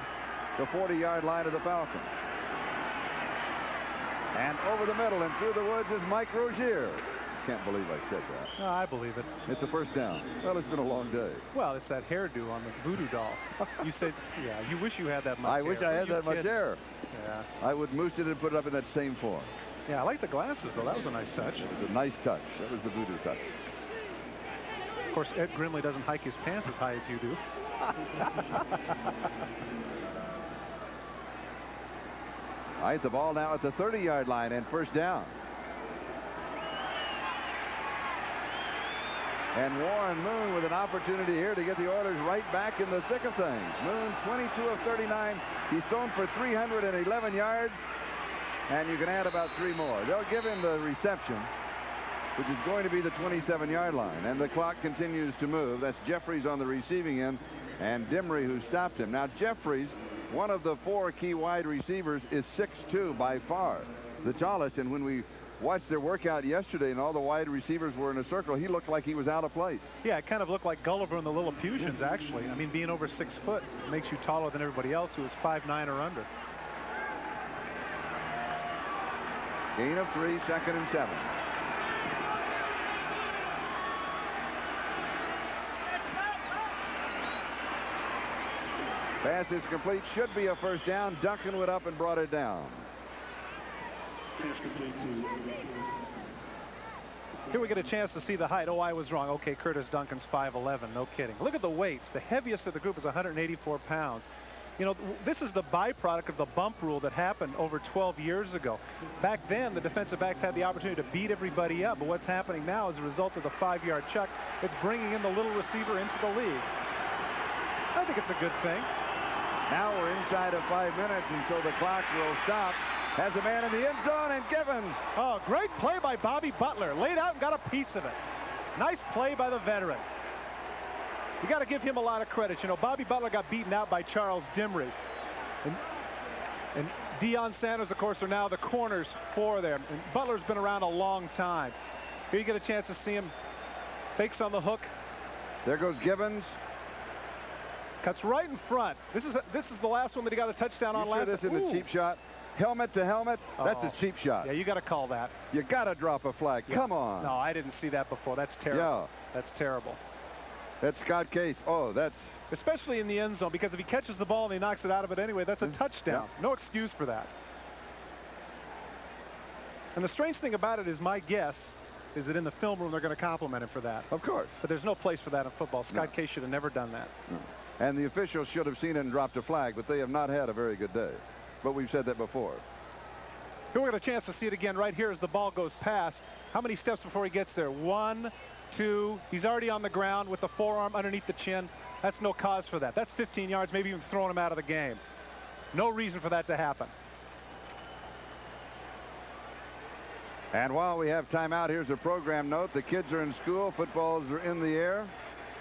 the 40-yard line of the Falcons. And over the middle and through the woods is Mike Rozier. Can't believe I said that. No, I believe it. It's a first down. Well, it's been a long day. Well, it's that hairdo on the voodoo doll. You said, yeah, you wish you had that much hair. I wish I had that much hair. Yeah. I would moose it and put it up in that same form. Yeah, I like the glasses, though. That was a nice touch. It was a nice touch. That was the voodoo touch. Of course, Ed Grimley doesn't hike his pants as high as you do. All right, the ball now at the 30-yard line and first down. And Warren Moon with an opportunity here to get the Oilers right back in the thick of things. Moon, 22 of 39. He's thrown for 311 yards. And you can add about 3 more. They'll give him the reception, which is going to be the 27-yard line. And the clock continues to move. That's Jeffries on the receiving end and Dimry who stopped him. Now, Jeffries, one of the 4 key wide receivers, is 6'2" by far, the tallest. And when we watched their workout yesterday, and all the wide receivers were in a circle. He looked like he was out of place. Yeah, it kind of looked like Gulliver and the Lilliputians, actually. I mean, being over 6 foot makes you taller than everybody else who is 5'9" or under. Gain of 3, 2nd and 7. Pass is complete. Should be a first down. Duncan went up and brought it down. Here we get a chance to see the height. Oh, I was wrong. Okay, Curtis Duncan's 5'11". No kidding. Look at the weights. The heaviest of the group is 184 pounds. You know, this is the byproduct of the bump rule that happened over 12 years ago. Back then, the defensive backs had the opportunity to beat everybody up, but what's happening now as a result of the 5-yard chuck, it's bringing in the little receiver into the league. I think it's a good thing. Now we're inside of 5 minutes until the clock will stop. Has a man in the end zone, and Givens. Oh, great play by Bobby Butler. Laid out and got a piece of it. Nice play by the veteran. You got to give him a lot of credit. You know, Bobby Butler got beaten out by Charles Dimry. And Deion Sanders, of course, are now the corners for them. And Butler's been around a long time. Here you get a chance to see him. Fakes on the hook. There goes Givens. Cuts right in front. This is the last one that he got a touchdown on last. This is a cheap shot. Helmet to helmet. That's a cheap shot. Yeah, you got to call that. You got to drop a flag. Yeah. Come on. No, I didn't see that before. That's terrible. Yeah. That's terrible. That's Scott Case. Oh, that's... Especially in the end zone, because if he catches the ball and he knocks it out of it anyway, that's a touchdown. Yeah. No excuse for that. And the strange thing about it is, my guess is that in the film room they're going to compliment him for that. Of course. But there's no place for that in football. Scott Case should have never done that. No. And the officials should have seen it and dropped a flag, but they have not had a very good day. But we've said that before. Here we got a chance to see it again right here as the ball goes past. How many steps before he gets there? 1, 2. He's already on the ground with the forearm underneath the chin. That's no cause for that. That's 15 yards, maybe even throwing him out of the game. No reason for that to happen. And while we have time out, here's a program note. The kids are in school. Footballs are in the air.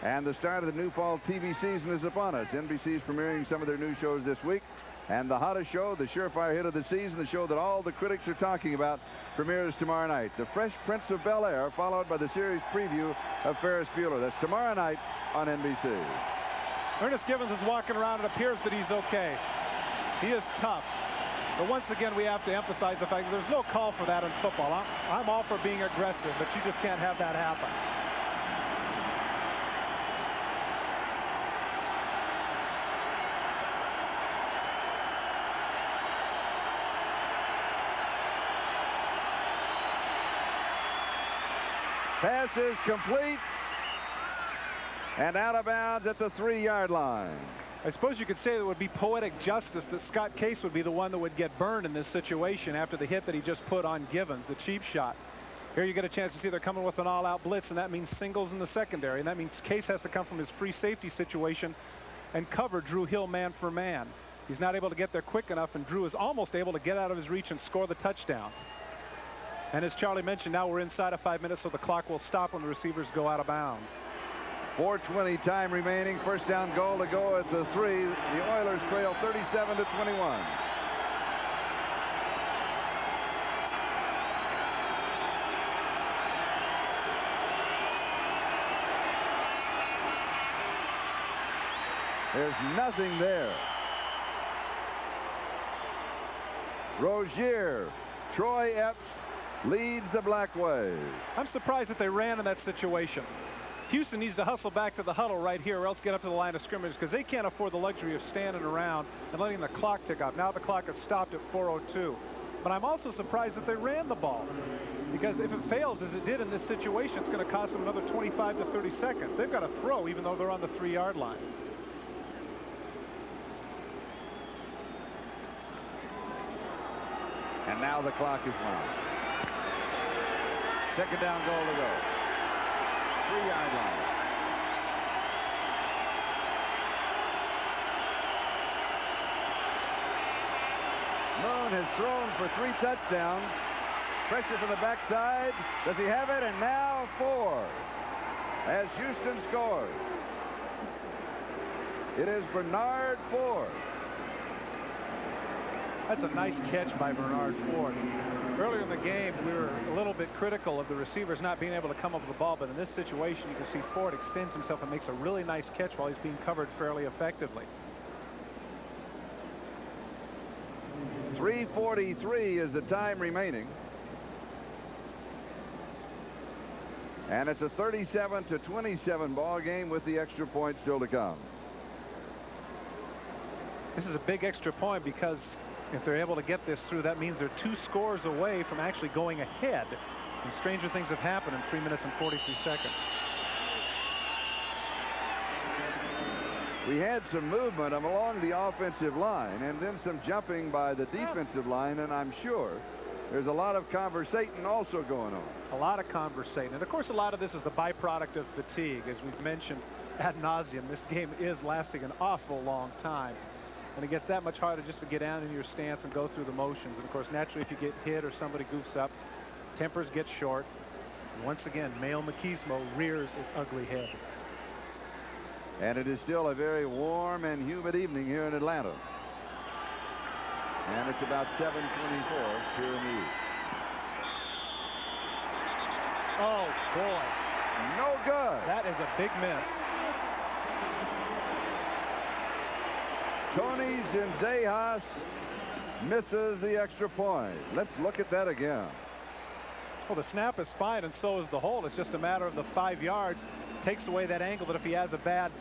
And the start of the new fall TV season is upon us. NBC's premiering some of their new shows this week. And the hottest show, the surefire hit of the season, the show that all the critics are talking about, premieres tomorrow night. The Fresh Prince of Bel-Air, followed by the series preview of Ferris Bueller. That's tomorrow night on NBC. Ernest Givens is walking around. It appears that he's okay. He is tough. But once again, we have to emphasize the fact that there's no call for that in football. I'm all for being aggressive, but you just can't have that happen. Pass is complete and out of bounds at the 3-yard line. I suppose you could say that it would be poetic justice that Scott Case would be the one that would get burned in this situation after the hit that he just put on Givens, the cheap shot. Here you get a chance to see they're coming with an all-out blitz, and that means singles in the secondary, and that means Case has to come from his free safety situation and cover Drew Hill man for man. He's not able to get there quick enough, and Drew is almost able to get out of his reach and score the touchdown. And as Charlie mentioned, now we're inside of 5 minutes, so the clock will stop when the receivers go out of bounds. 4:20 time remaining. First down goal to go at the 3. The Oilers trail 37-21. There's nothing there. Rozier, Troy Epps leads the Black Wave. I'm surprised that they ran in that situation. Houston needs to hustle back to the huddle right here or else get up to the line of scrimmage because they can't afford the luxury of standing around and letting the clock tick off. Now the clock has stopped at 4:02. But I'm also surprised that they ran the ball because if it fails as it did in this situation, it's going to cost them another 25 to 30 seconds. They've got to throw even though they're on the 3-yard line. And now the clock is run. Second down goal to go. 3-yard line. Moon has thrown for 3 touchdowns. Pressure from the backside. Does he have it? And now 4 as Houston scores. It is Bernard Ford. That's a nice catch by Bernard Ford. Earlier in the game, we were a bit critical of the receivers not being able to come up with the ball, but in this situation, you can see Ford extends himself and makes a really nice catch while he's being covered fairly effectively. 3:43 is the time remaining. And it's a 37-27 ball game with the extra point still to come. This is a big extra point because if they're able to get this through, that means they're 2 scores away from actually going ahead. And stranger things have happened in 3 minutes and 43 seconds. We had some movement along the offensive line and then some jumping by the defensive line, and I'm sure there's a lot of conversating also going on. A lot of conversating. And, of course, a lot of this is the byproduct of fatigue. As we've mentioned ad nauseum, this game is lasting an awful long time. And it gets that much harder just to get down in your stance and go through the motions. And, of course, naturally, if you get hit or somebody goofs up, tempers get short. And once again, Mayo Machismo rears its ugly head. And it is still a very warm and humid evening here in Atlanta. And it's about 7:24 here in the east. Oh, boy. No good. That is a big miss. Tony Zendejas misses the extra point. Let's look at that again. Well, the snap is fine, and so is the hold. It's just a matter of the 5 yards. Takes away that angle that if he has a bad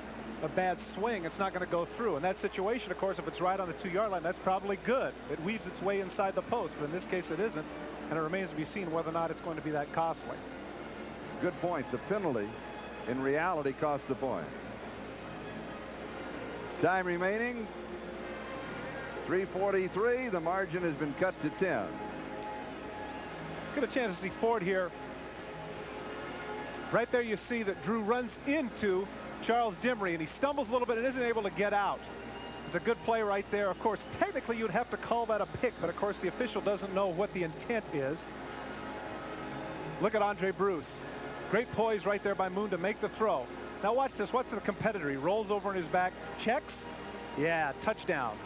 swing, it's not going to go through. In that situation, of course, if it's right on the 2-yard line, that's probably good. It weaves its way inside the post, but in this case it isn't, and it remains to be seen whether or not it's going to be that costly. Good point. The penalty, in reality, cost the point. Time remaining, 3:43. The margin has been cut to 10. Get a chance to see Ford here. Right there you see that Drew runs into Charles Dimry, and he stumbles a little bit and isn't able to get out. It's a good play right there. Of course, technically you'd have to call that a pick, but of course the official doesn't know what the intent is. Look at Andre Bruce. Great poise right there by Moon to make the throw. Now watch this. Watch the competitor. He rolls over on his back, checks. Yeah, touchdown.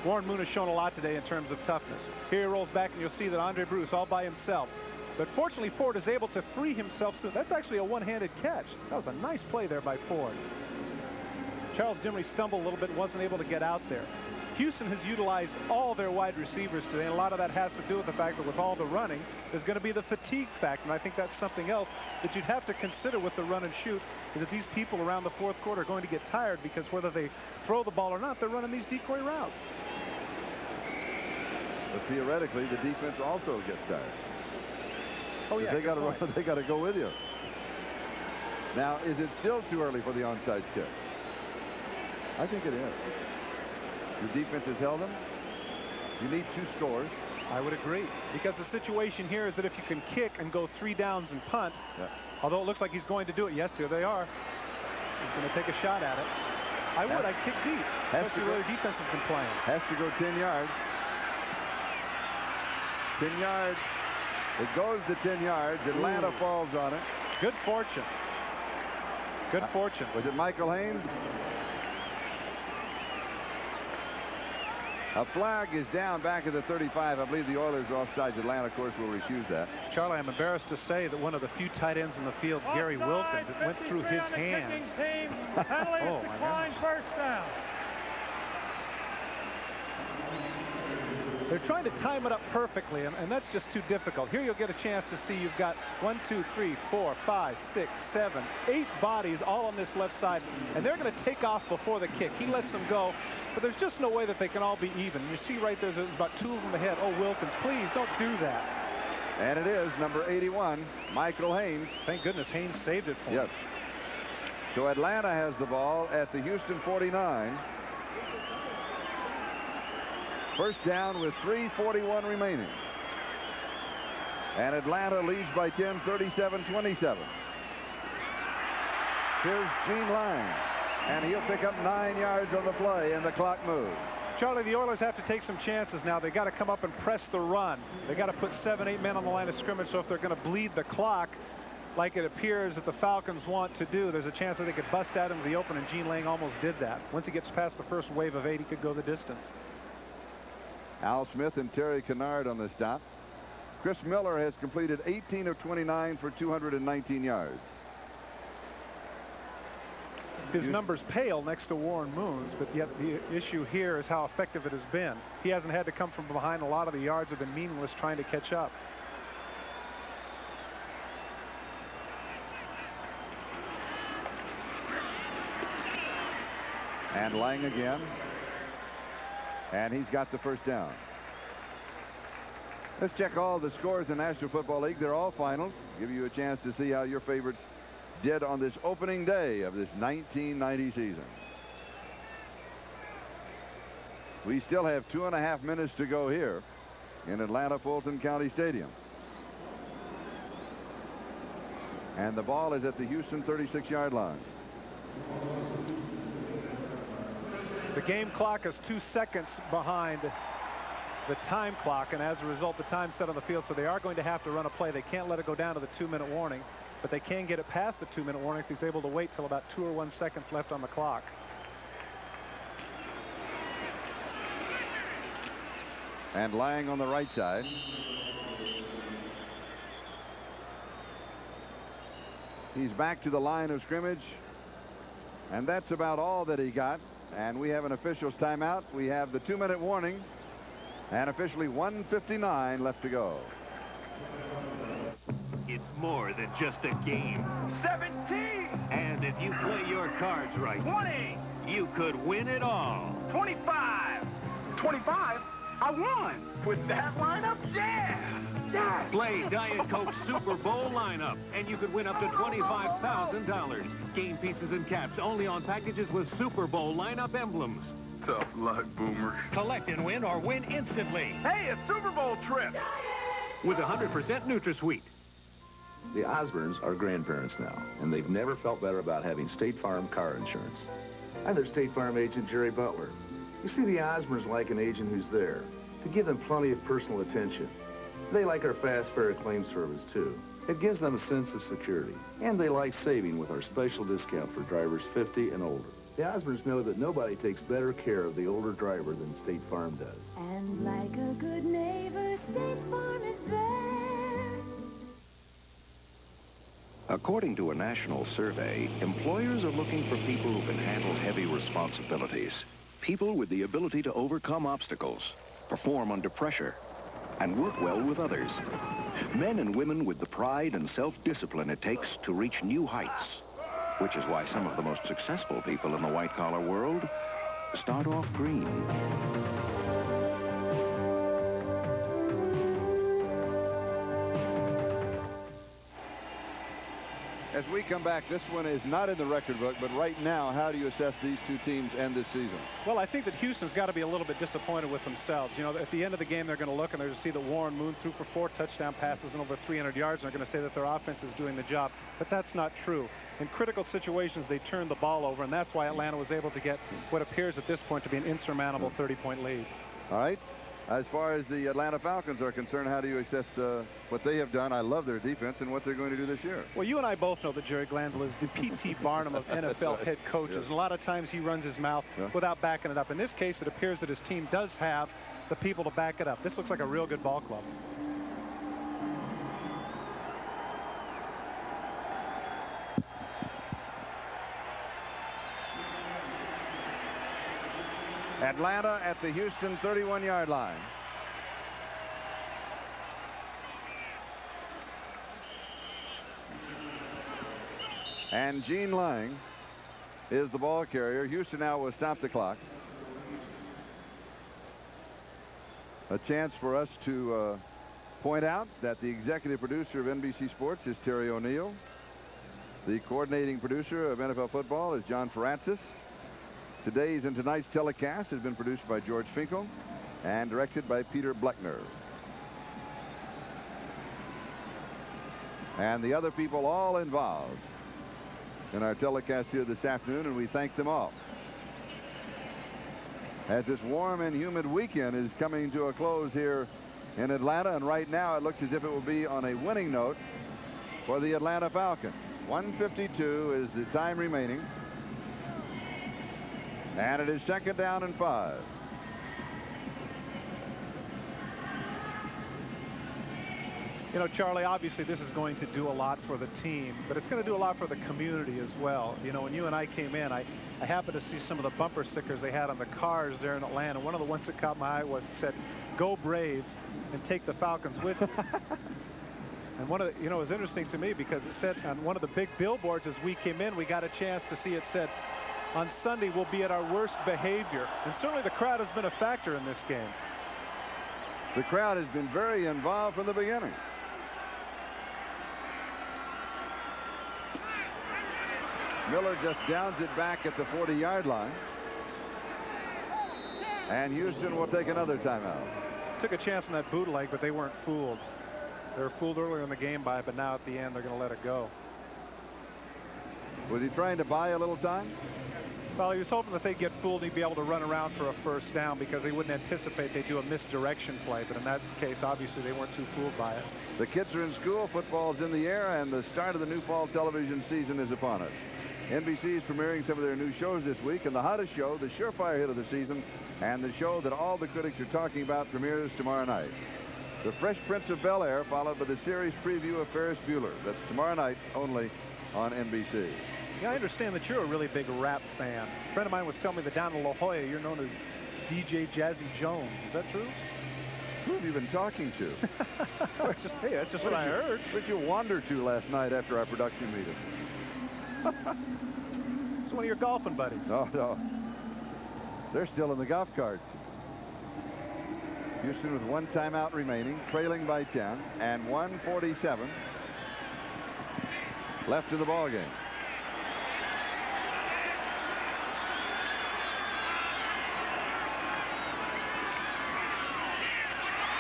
Warren Moon has shown a lot today in terms of toughness. Here he rolls back, and you'll see that Andre Bruce all by himself. But fortunately, Ford is able to free himself soon. That's actually a one-handed catch. That was a nice play there by Ford. Charles Dimry stumbled a little bit and wasn't able to get out there. Houston has utilized all their wide receivers today, and a lot of that has to do with the fact that with all the running, there's going to be the fatigue factor. And I think that's something else that you'd have to consider with the run and shoot, is that these people around the fourth quarter are going to get tired because whether they throw the ball or not, they're running these decoy routes. But theoretically, the defense also gets tired. Oh, yeah. They got to run. They got to go with you. Now, is it still too early for the onside kick? I think it is. The defense has held them. You need 2 scores. I would agree, because the situation here is that if you can kick and go 3 downs and punt, although it looks like he's going to do it. Yes, here they are. He's going to take a shot at it. I'd kick deep, especially where the defense has been playing. Has to go 10 yards. 10 yards. It goes to 10 yards. Atlanta falls on it. Good fortune. Good fortune. Was it Michael Haynes? A flag is down back at the 35. I believe the Oilers are offside. Atlanta, of course, will refuse that. Charlie, I'm embarrassed to say that one of the few tight ends in the field, Gary Wilkins, it went through his hands. Oh, my goodness. First down. They're trying to time it up perfectly, and that's just too difficult. Here you'll get a chance to see you've got 1, 2, 3, 4, 5, 6, 7, 8 bodies all on this left side, and they're going to take off before the kick. He lets them go, but there's just no way that they can all be even. You see right there's about 2 of them ahead. Oh, Wilkins, please don't do that. And it is number 81, Michael Haynes. Thank goodness Haynes saved it for him. Yes. So Atlanta has the ball at the Houston 49. First down with 3:41 remaining. And Atlanta leads by 10, 37-27. Here's Gene Lang. And he'll pick up 9 yards on the play, and the clock moves. Charlie, the Oilers have to take some chances now. They've got to come up and press the run. They've got to put 7, 8 men on the line of scrimmage, so if they're going to bleed the clock, like it appears that the Falcons want to do, there's a chance that they could bust out into the open, and Gene Lang almost did that. Once he gets past the first wave of 8, he could go the distance. Al Smith and Terry Kennard on the stop. Chris Miller has completed 18 of 29 for 219 yards. His numbers pale next to Warren Moon's, but yet the issue here is how effective it has been. He hasn't had to come from behind. A lot of the yards have been meaningless trying to catch up. And Lang again. And he's got the first down. Let's check all the scores in the National Football League. They're all finals. Give you a chance to see how your favorites did on this opening day of this 1990 season. We still have 2.5 minutes to go here in Atlanta Fulton County Stadium. And the ball is at the Houston 36-yard line. The game clock is 2 seconds behind the time clock, and as a result, the time set on the field, so they are going to have to run a play. They can't let it go down to the 2-minute warning, but they can get it past the 2-minute warning if he's able to wait till about 2 or 1 seconds left on the clock. And Lang on the right side. He's back to the line of scrimmage, and that's about all that he got. And we have an official's timeout. We have the 2-minute warning, and officially 1:59 left to go. It's more than just a game. 17! And if you play your cards right, 20! you could win it all. 25! 25? I won! With that lineup? Yeah! Yeah! Play Diet Coke's Super Bowl lineup, and you could win up to $25,000. Game pieces and caps only on packages with Super Bowl lineup emblems. Tough luck, Boomer. Collect and win or win instantly. Hey, a Super Bowl trip! With 100% NutraSweet. The Osborns are grandparents now, and they've never felt better about having State Farm car insurance. I'm their State Farm agent, Jerry Butler. You see, the Osborns like an agent who's there to give them plenty of personal attention. They like our fast, fair claim service, too. It gives them a sense of security, and they like saving with our special discount for drivers 50 and older. The Osborns know that nobody takes better care of the older driver than State Farm does. And like a good neighbor, State Farm is there. According to a national survey, employers are looking for people who can handle heavy responsibilities. People with the ability to overcome obstacles, perform under pressure, and work well with others. Men and women with the pride and self-discipline it takes to reach new heights. Which is why some of the most successful people in the white-collar world start off green. As we come back, this one is not in the record book, but right now, how do you assess these two teams and this season? Well, I think that Houston's got to be a little bit disappointed with themselves. You know, at the end of the game, they're going to look and they're going to see that Warren Moon threw for 4 touchdown passes and over 300 yards, and they're going to say that their offense is doing the job. But that's not true. In critical situations, they turned the ball over, and that's why Atlanta was able to get what appears at this point to be an insurmountable 30-point lead. All right. As far as the Atlanta Falcons are concerned, how do you assess what they have done? I love their defense and what they're going to do this year. Well, you and I both know that Jerry Glanville is the P.T. Barnum of NFL head coaches. Yes. And a lot of times he runs his mouth without backing it up. In this case, it appears that his team does have the people to back it up. This looks like a real good ball club. Atlanta at the Houston 31-yard line. And Gene Lang is the ball carrier. Houston now will stop the clock. A chance for us to point out that the executive producer of NBC Sports is Terry O'Neill. The coordinating producer of NFL football is John Francis. Today's and tonight's telecast has been produced by George Finkel and directed by Peter Bleckner. And the other people all involved in our telecast here this afternoon, and we thank them all. As this warm and humid weekend is coming to a close here in Atlanta, and right now it looks as if it will be on a winning note for the Atlanta Falcons. 1:52 is the time remaining. And it is 2nd down and 5. You know, Charlie, obviously this is going to do a lot for the team, but it's going to do a lot for the community as well. You know, when you and I came in, I happened to see some of the bumper stickers they had on the cars there in Atlanta. One of the ones that caught my eye was said, "Go Braves and take the Falcons with you." And one of the, you know, it was interesting to me because it said on one of the big billboards as we came in, we got a chance to see it said, "On Sunday we'll be at our worst behavior." And certainly the crowd has been a factor in this game. The crowd has been very involved from the beginning. Miller just downs it back at the 40-yard line. And Houston will take another timeout. Took a chance on that bootleg, but they weren't fooled. They were fooled earlier in the game by it, but now at the end they're going to let it go. Was he trying to buy a little time? Well, he was hoping that they'd get fooled and he'd be able to run around for a first down because they wouldn't anticipate they'd do a misdirection play. But in that case, obviously, they weren't too fooled by it. The kids are in school, football's in the air, and the start of the new fall television season is upon us. NBC is premiering some of their new shows this week, and the hottest show, the surefire hit of the season, and the show that all the critics are talking about premieres tomorrow night. The Fresh Prince of Bel-Air, followed by the series preview of Ferris Bueller. That's tomorrow night only on NBC. Yeah, I understand that you're a really big rap fan. A friend of mine was telling me that down in La Jolla, you're known as DJ Jazzy Jones. Is that true? Who have you been talking to? Hey, that's just what I heard. Where'd you wander to last night after our production meeting? It's one of your golfing buddies. No, no. They're still in the golf carts. Houston with one timeout remaining, trailing by 10, and 1:47 left in the ball game.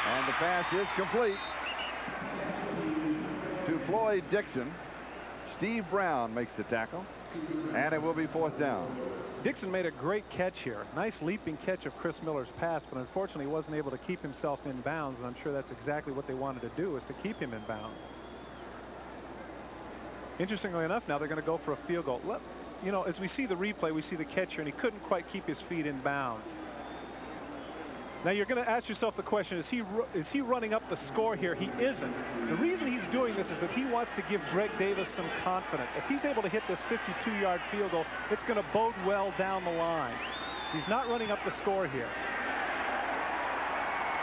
And the pass is complete to Floyd Dixon. Steve Brown makes the tackle, and it will be 4th down. Dixon made a great catch here. Nice leaping catch of Chris Miller's pass, but unfortunately he wasn't able to keep himself in bounds, and I'm sure that's exactly what they wanted to do, is to keep him in bounds. Interestingly enough, now they're going to go for a field goal. You know, as we see the replay, we see the catcher, and he couldn't quite keep his feet in bounds. Now you're going to ask yourself the question, is he running up the score here? He isn't. The reason he's doing this is that he wants to give Greg Davis some confidence. If he's able to hit this 52-yard field goal, it's going to bode well down the line. He's not running up the score here.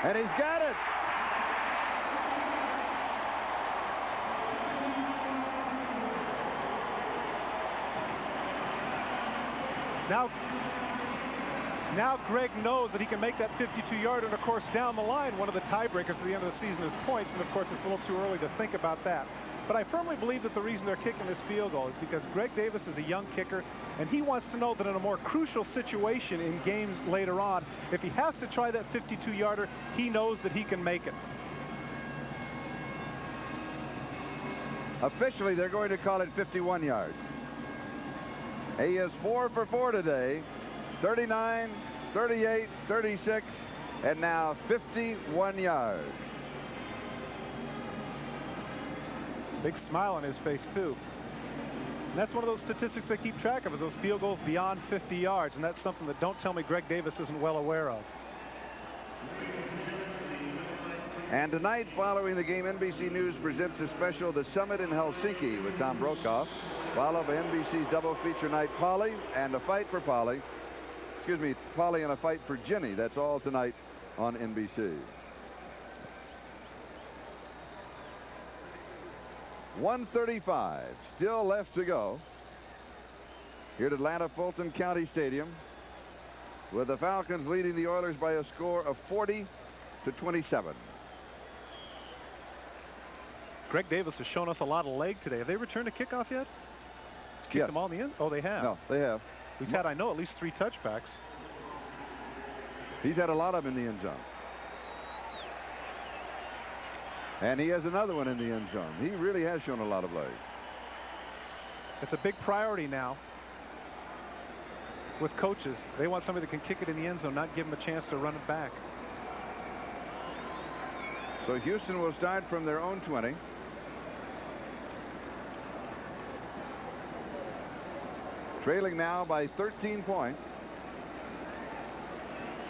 And he's got it. Now Greg knows that he can make that 52-yard, and of course down the line, one of the tiebreakers at the end of the season is points, and of course it's a little too early to think about that. But I firmly believe that the reason they're kicking this field goal is because Greg Davis is a young kicker, and he wants to know that in a more crucial situation in games later on, if he has to try that 52-yarder, he knows that he can make it. Officially, they're going to call it 51 yards. He is 4 for 4 today. 39, 38, 36, and now 51 yards. Big smile on his face, too. And that's one of those statistics they keep track of, is those field goals beyond 50 yards, and that's something that don't tell me Greg Davis isn't well aware of. And tonight, following the game, NBC News presents a special, The Summit in Helsinki, with Tom Brokaw, followed by NBC's double feature night, Polly and a Fight for Polly. Excuse me, Polly and a Fight for Ginny. That's all tonight on NBC. 1:35 still left to go here at Atlanta Fulton County Stadium, with the Falcons leading the Oilers by a score of 40-27. Greg Davis has shown us a lot of leg today. Have they returned a kickoff yet? Kicked Yes. them all in the end? Oh, they have. No, they have. He's had, I know, at least 3 touchbacks. He's had a lot of them in the end zone. And he has another one in the end zone. He really has shown a lot of legs. It's a big priority now with coaches. They want somebody that can kick it in the end zone, not give him a chance to run it back. So Houston will start from their own 20. Trailing now by 13 points.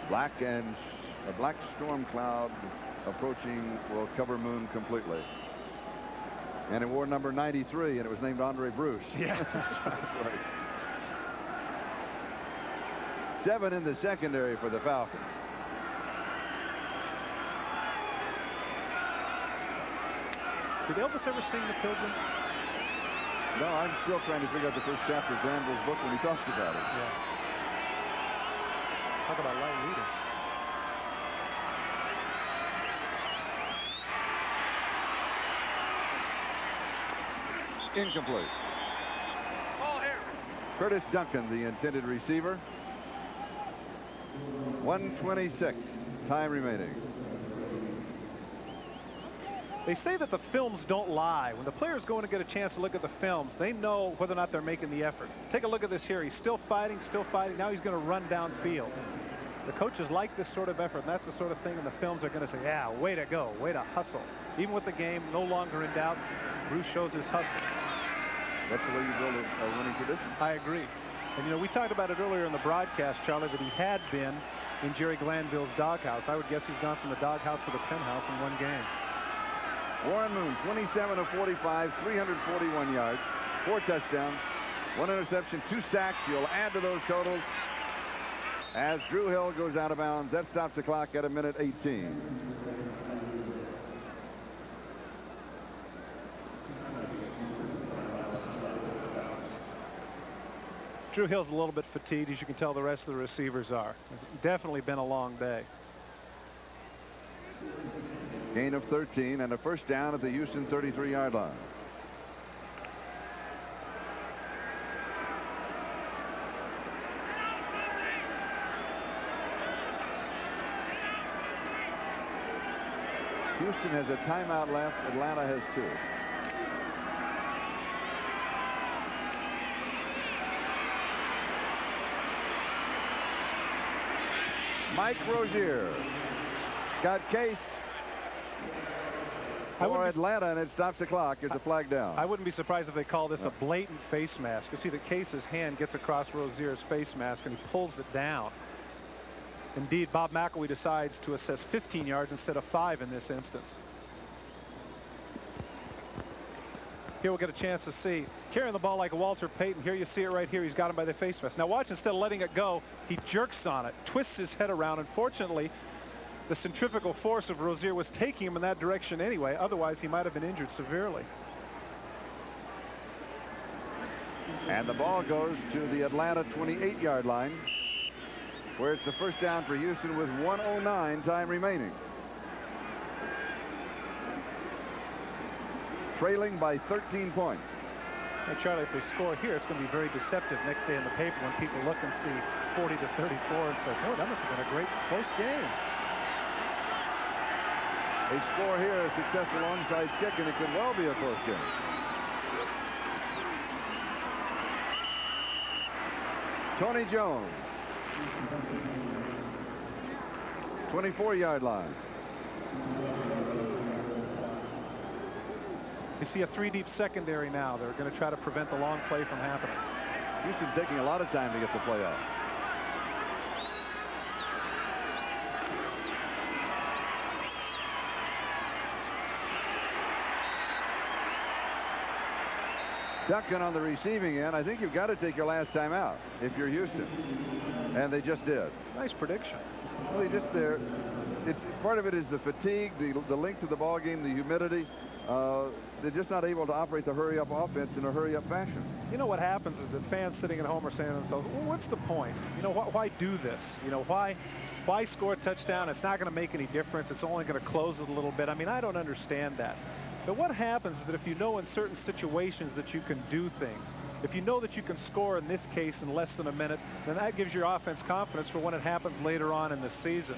A black storm cloud approaching will cover Moon completely. And he wore number 93, and it was named Andre Bruce. Yeah, that's right. 7 in the secondary for the Falcons. Did Elvis ever sing The Pilgrim? No, I'm still trying to figure out the first chapter of Granville's book when he talks about it. Yeah. Talk about light reading. Incomplete. Ball here. Curtis Duncan, the intended receiver. 1:26, time remaining. They say that the films don't lie. When the players go in to get a chance to look at the films, they know whether or not they're making the effort. Take a look at this here. He's still fighting, still fighting. Now he's going to run downfield. The coaches like this sort of effort, and that's the sort of thing in the films are going to say, yeah, way to go, way to hustle. Even with the game no longer in doubt, Bruce shows his hustle. That's the way you build a winning tradition. I agree. And, you know, we talked about it earlier in the broadcast, Charlie, that he had been in Jerry Glanville's doghouse. I would guess he's gone from the doghouse to the penthouse in one game. Warren Moon, 27 of 45, 341 yards, 4 touchdowns, 1 interception, 2 sacks. You'll add to those totals as Drew Hill goes out of bounds. That stops the clock at 1:18. Drew Hill's a little bit fatigued, as you can tell the rest of the receivers are. It's definitely been a long day. Gain of 13 and a first down at the Houston 33-yard line. Houston has a timeout left. Atlanta has 2. Mike Rozier got Case for Atlanta, and it stops the clock. It's a flag down. I wouldn't be surprised if they call this a blatant face mask. You see that Case's hand gets across Rozier's face mask, and he pulls it down. Indeed, Bob McElwee decides to assess 15 yards instead of 5 in this instance. Here we'll get a chance to see carrying the ball like Walter Payton. Here you see it right here. He's got him by the face mask. Now watch, instead of letting it go, he jerks on it, twists his head around. Unfortunately, the centrifugal force of Rozier was taking him in that direction anyway. Otherwise, he might have been injured severely. And the ball goes to the Atlanta 28-yard line, where it's the first down for Houston with 1:09 time remaining. Trailing by 13 points. Hey, Charlie, if they score here, it's going to be very deceptive next day in the paper when people look and see 40 to 34 and say, oh, that must have been a great close game. They score here, a successful onside kick, and it could well be a close game. Tony Jones, 24-yard line. You see a 3-deep secondary now. They're going to try to prevent the long play from happening. Houston's taking a lot of time to get the play off. Duncan on the receiving end. I think you've got to take your last time out if you're Houston. And they just did. Nice prediction. Well, they just there. It's part of it is the fatigue, the length of the ball game, the humidity. They're just not able to operate the hurry-up offense in a hurry-up fashion. You know what happens is that fans sitting at home are saying to themselves, well, what's the point? You know, why do this? You know, why score a touchdown? It's not going to make any difference. It's only going to close it a little bit. I mean, I don't understand that. But what happens is that if you know in certain situations that you can do things, if you know that you can score in this case in less than a minute, then that gives your offense confidence for when it happens later on in the season.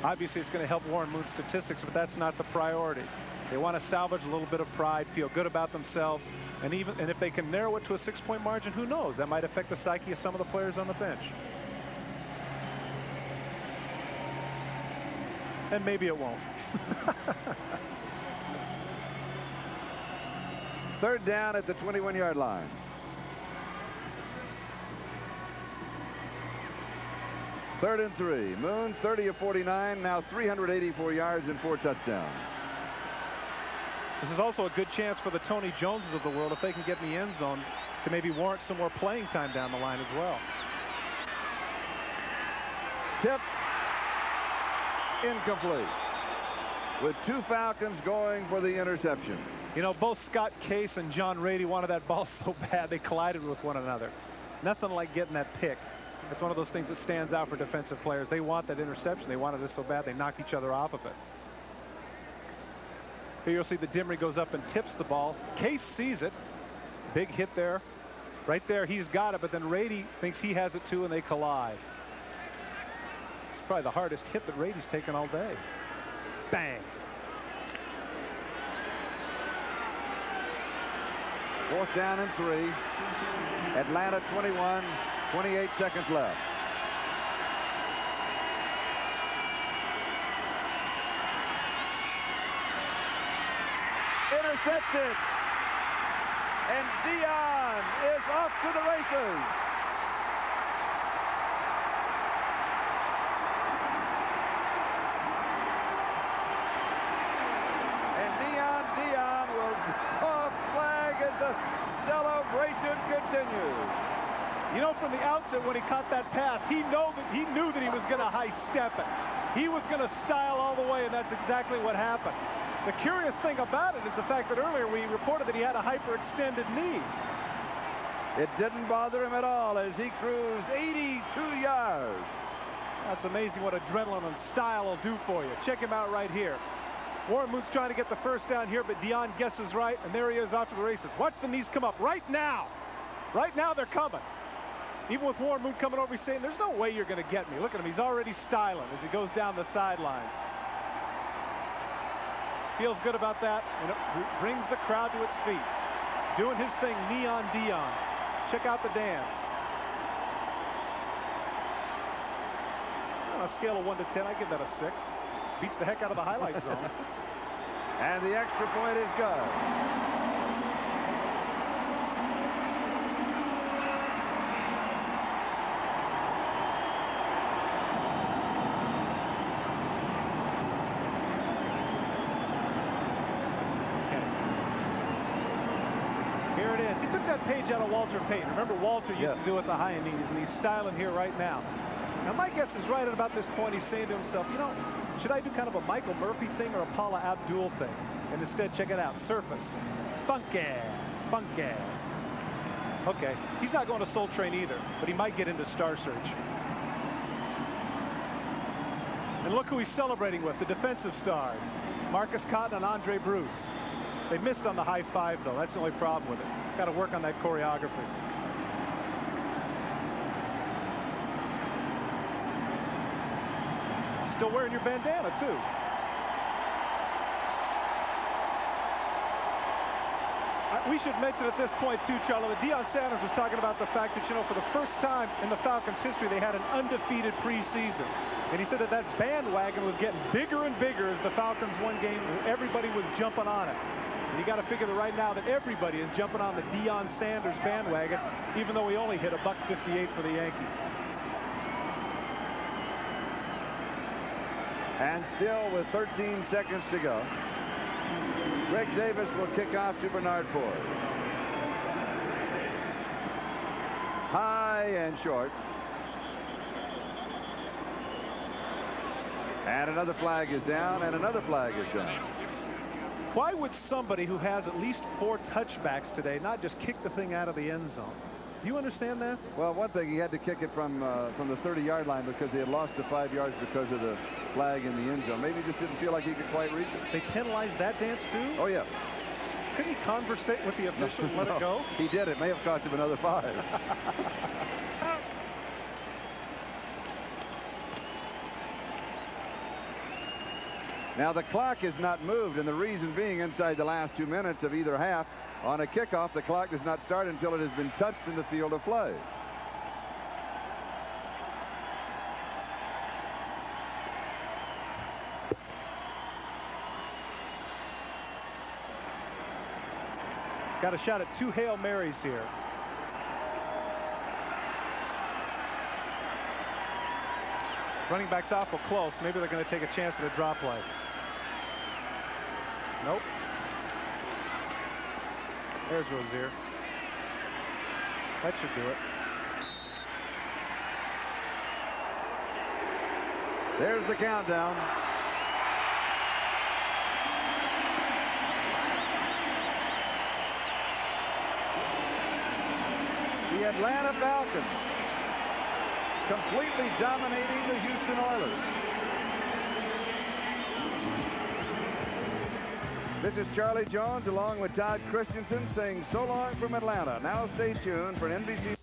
Obviously, it's going to help Warren Moon's statistics, but that's not the priority. They want to salvage a little bit of pride, feel good about themselves, and if they can narrow it to a 6-point margin, who knows? That might affect the psyche of some of the players on the bench. And maybe it won't. Third down at the 21-yard line. Third and 3. Moon 30 of 49, now 384 yards and 4 touchdowns. This is also a good chance for the Tony Joneses of the world, if they can get in the end zone, to maybe warrant some more playing time down the line as well. Tip. Incomplete. With 2 Falcons going for the interception. You know, both Scott Case and John Rady wanted that ball so bad they collided with one another. Nothing like getting that pick. It's one of those things that stands out for defensive players. They want that interception. They wanted it so bad they knocked each other off of it. Here you'll see the Dimry goes up and tips the ball. Case sees it. Big hit there. Right there, he's got it, but then Rady thinks he has it too, and they collide. It's probably the hardest hit that Rady's taken all day. Bang. 4th down and 3. Atlanta 21, 28 seconds left. Intercepted. And Dion is off to the races. And Dion will off flag as the celebration continues. You know, from the outset when he caught that pass, he knew that he was going to high step it. He was going to style all the way, and that's exactly what happened. The curious thing about it is the fact that earlier we reported that he had a hyperextended knee. It didn't bother him at all as he cruised 82 yards. That's amazing what adrenaline and style will do for you. Check him out right here. Warren Moon's trying to get the first down here, but Dion guesses right, and there he is off to the races. Watch the knees come up right now. Right now they're coming. Even with Warren Moon coming over, he's saying, there's no way you're going to get me. Look at him. He's already styling as he goes down the sidelines. Feels good about that, and it brings the crowd to its feet. Doing his thing, knee on Dion. Check out the dance. On a scale of 1 to 10, I give that a 6. Beats the heck out of the highlight zone. And the extra point is good. Page out of Walter Payton. Remember, Walter used to do it the high knees, and he's styling here right now. Now, my guess is right at about this point, he's saying to himself, you know, should I do kind of a Michael Murphy thing or a Paula Abdul thing? And instead, check it out. Surface. Funky. Funky. Okay. He's not going to Soul Train either, but he might get into Star Search. And look who he's celebrating with, the defensive stars. Marcus Cotton and Andre Bruce. They missed on the high five, though. That's the only problem with it. Got to work on that choreography. Still wearing your bandana, too. We should mention at this point, too, Charlie, that Deion Sanders was talking about the fact that, you know, for the first time in the Falcons' history, they had an undefeated preseason. And he said that that bandwagon was getting bigger and bigger as the Falcons won games, and everybody was jumping on it. And you got to figure that right now that everybody is jumping on the Deion Sanders bandwagon, even though he only hit $1.58 for the Yankees. And still with 13 seconds to go, Greg Davis will kick off to Bernard Ford. High and short. And another flag is down, and another flag is down. Why would somebody who has at least 4 touchbacks today not just kick the thing out of the end zone? Do you understand that? Well, one thing, he had to kick it from the 30-yard line because he had lost the 5 yards because of the flag in the end zone. Maybe he just didn't feel like he could quite reach it. They penalized that dance, too? Oh, yeah. Couldn't he conversate with the official and let it go? He did. It may have cost him another 5. Now, the clock is not moved, and the reason being inside the last 2 minutes of either half, on a kickoff, the clock does not start until it has been touched in the field of play. Got a shot at 2 Hail Marys here. Running back's awful close. Maybe they're going to take a chance at a drop play. Nope. There's Rozier. That should do it. There's the countdown. The Atlanta Falcons completely dominating the Houston Oilers. This is Charlie Jones along with Todd Christensen saying so long from Atlanta. Now stay tuned for an NBC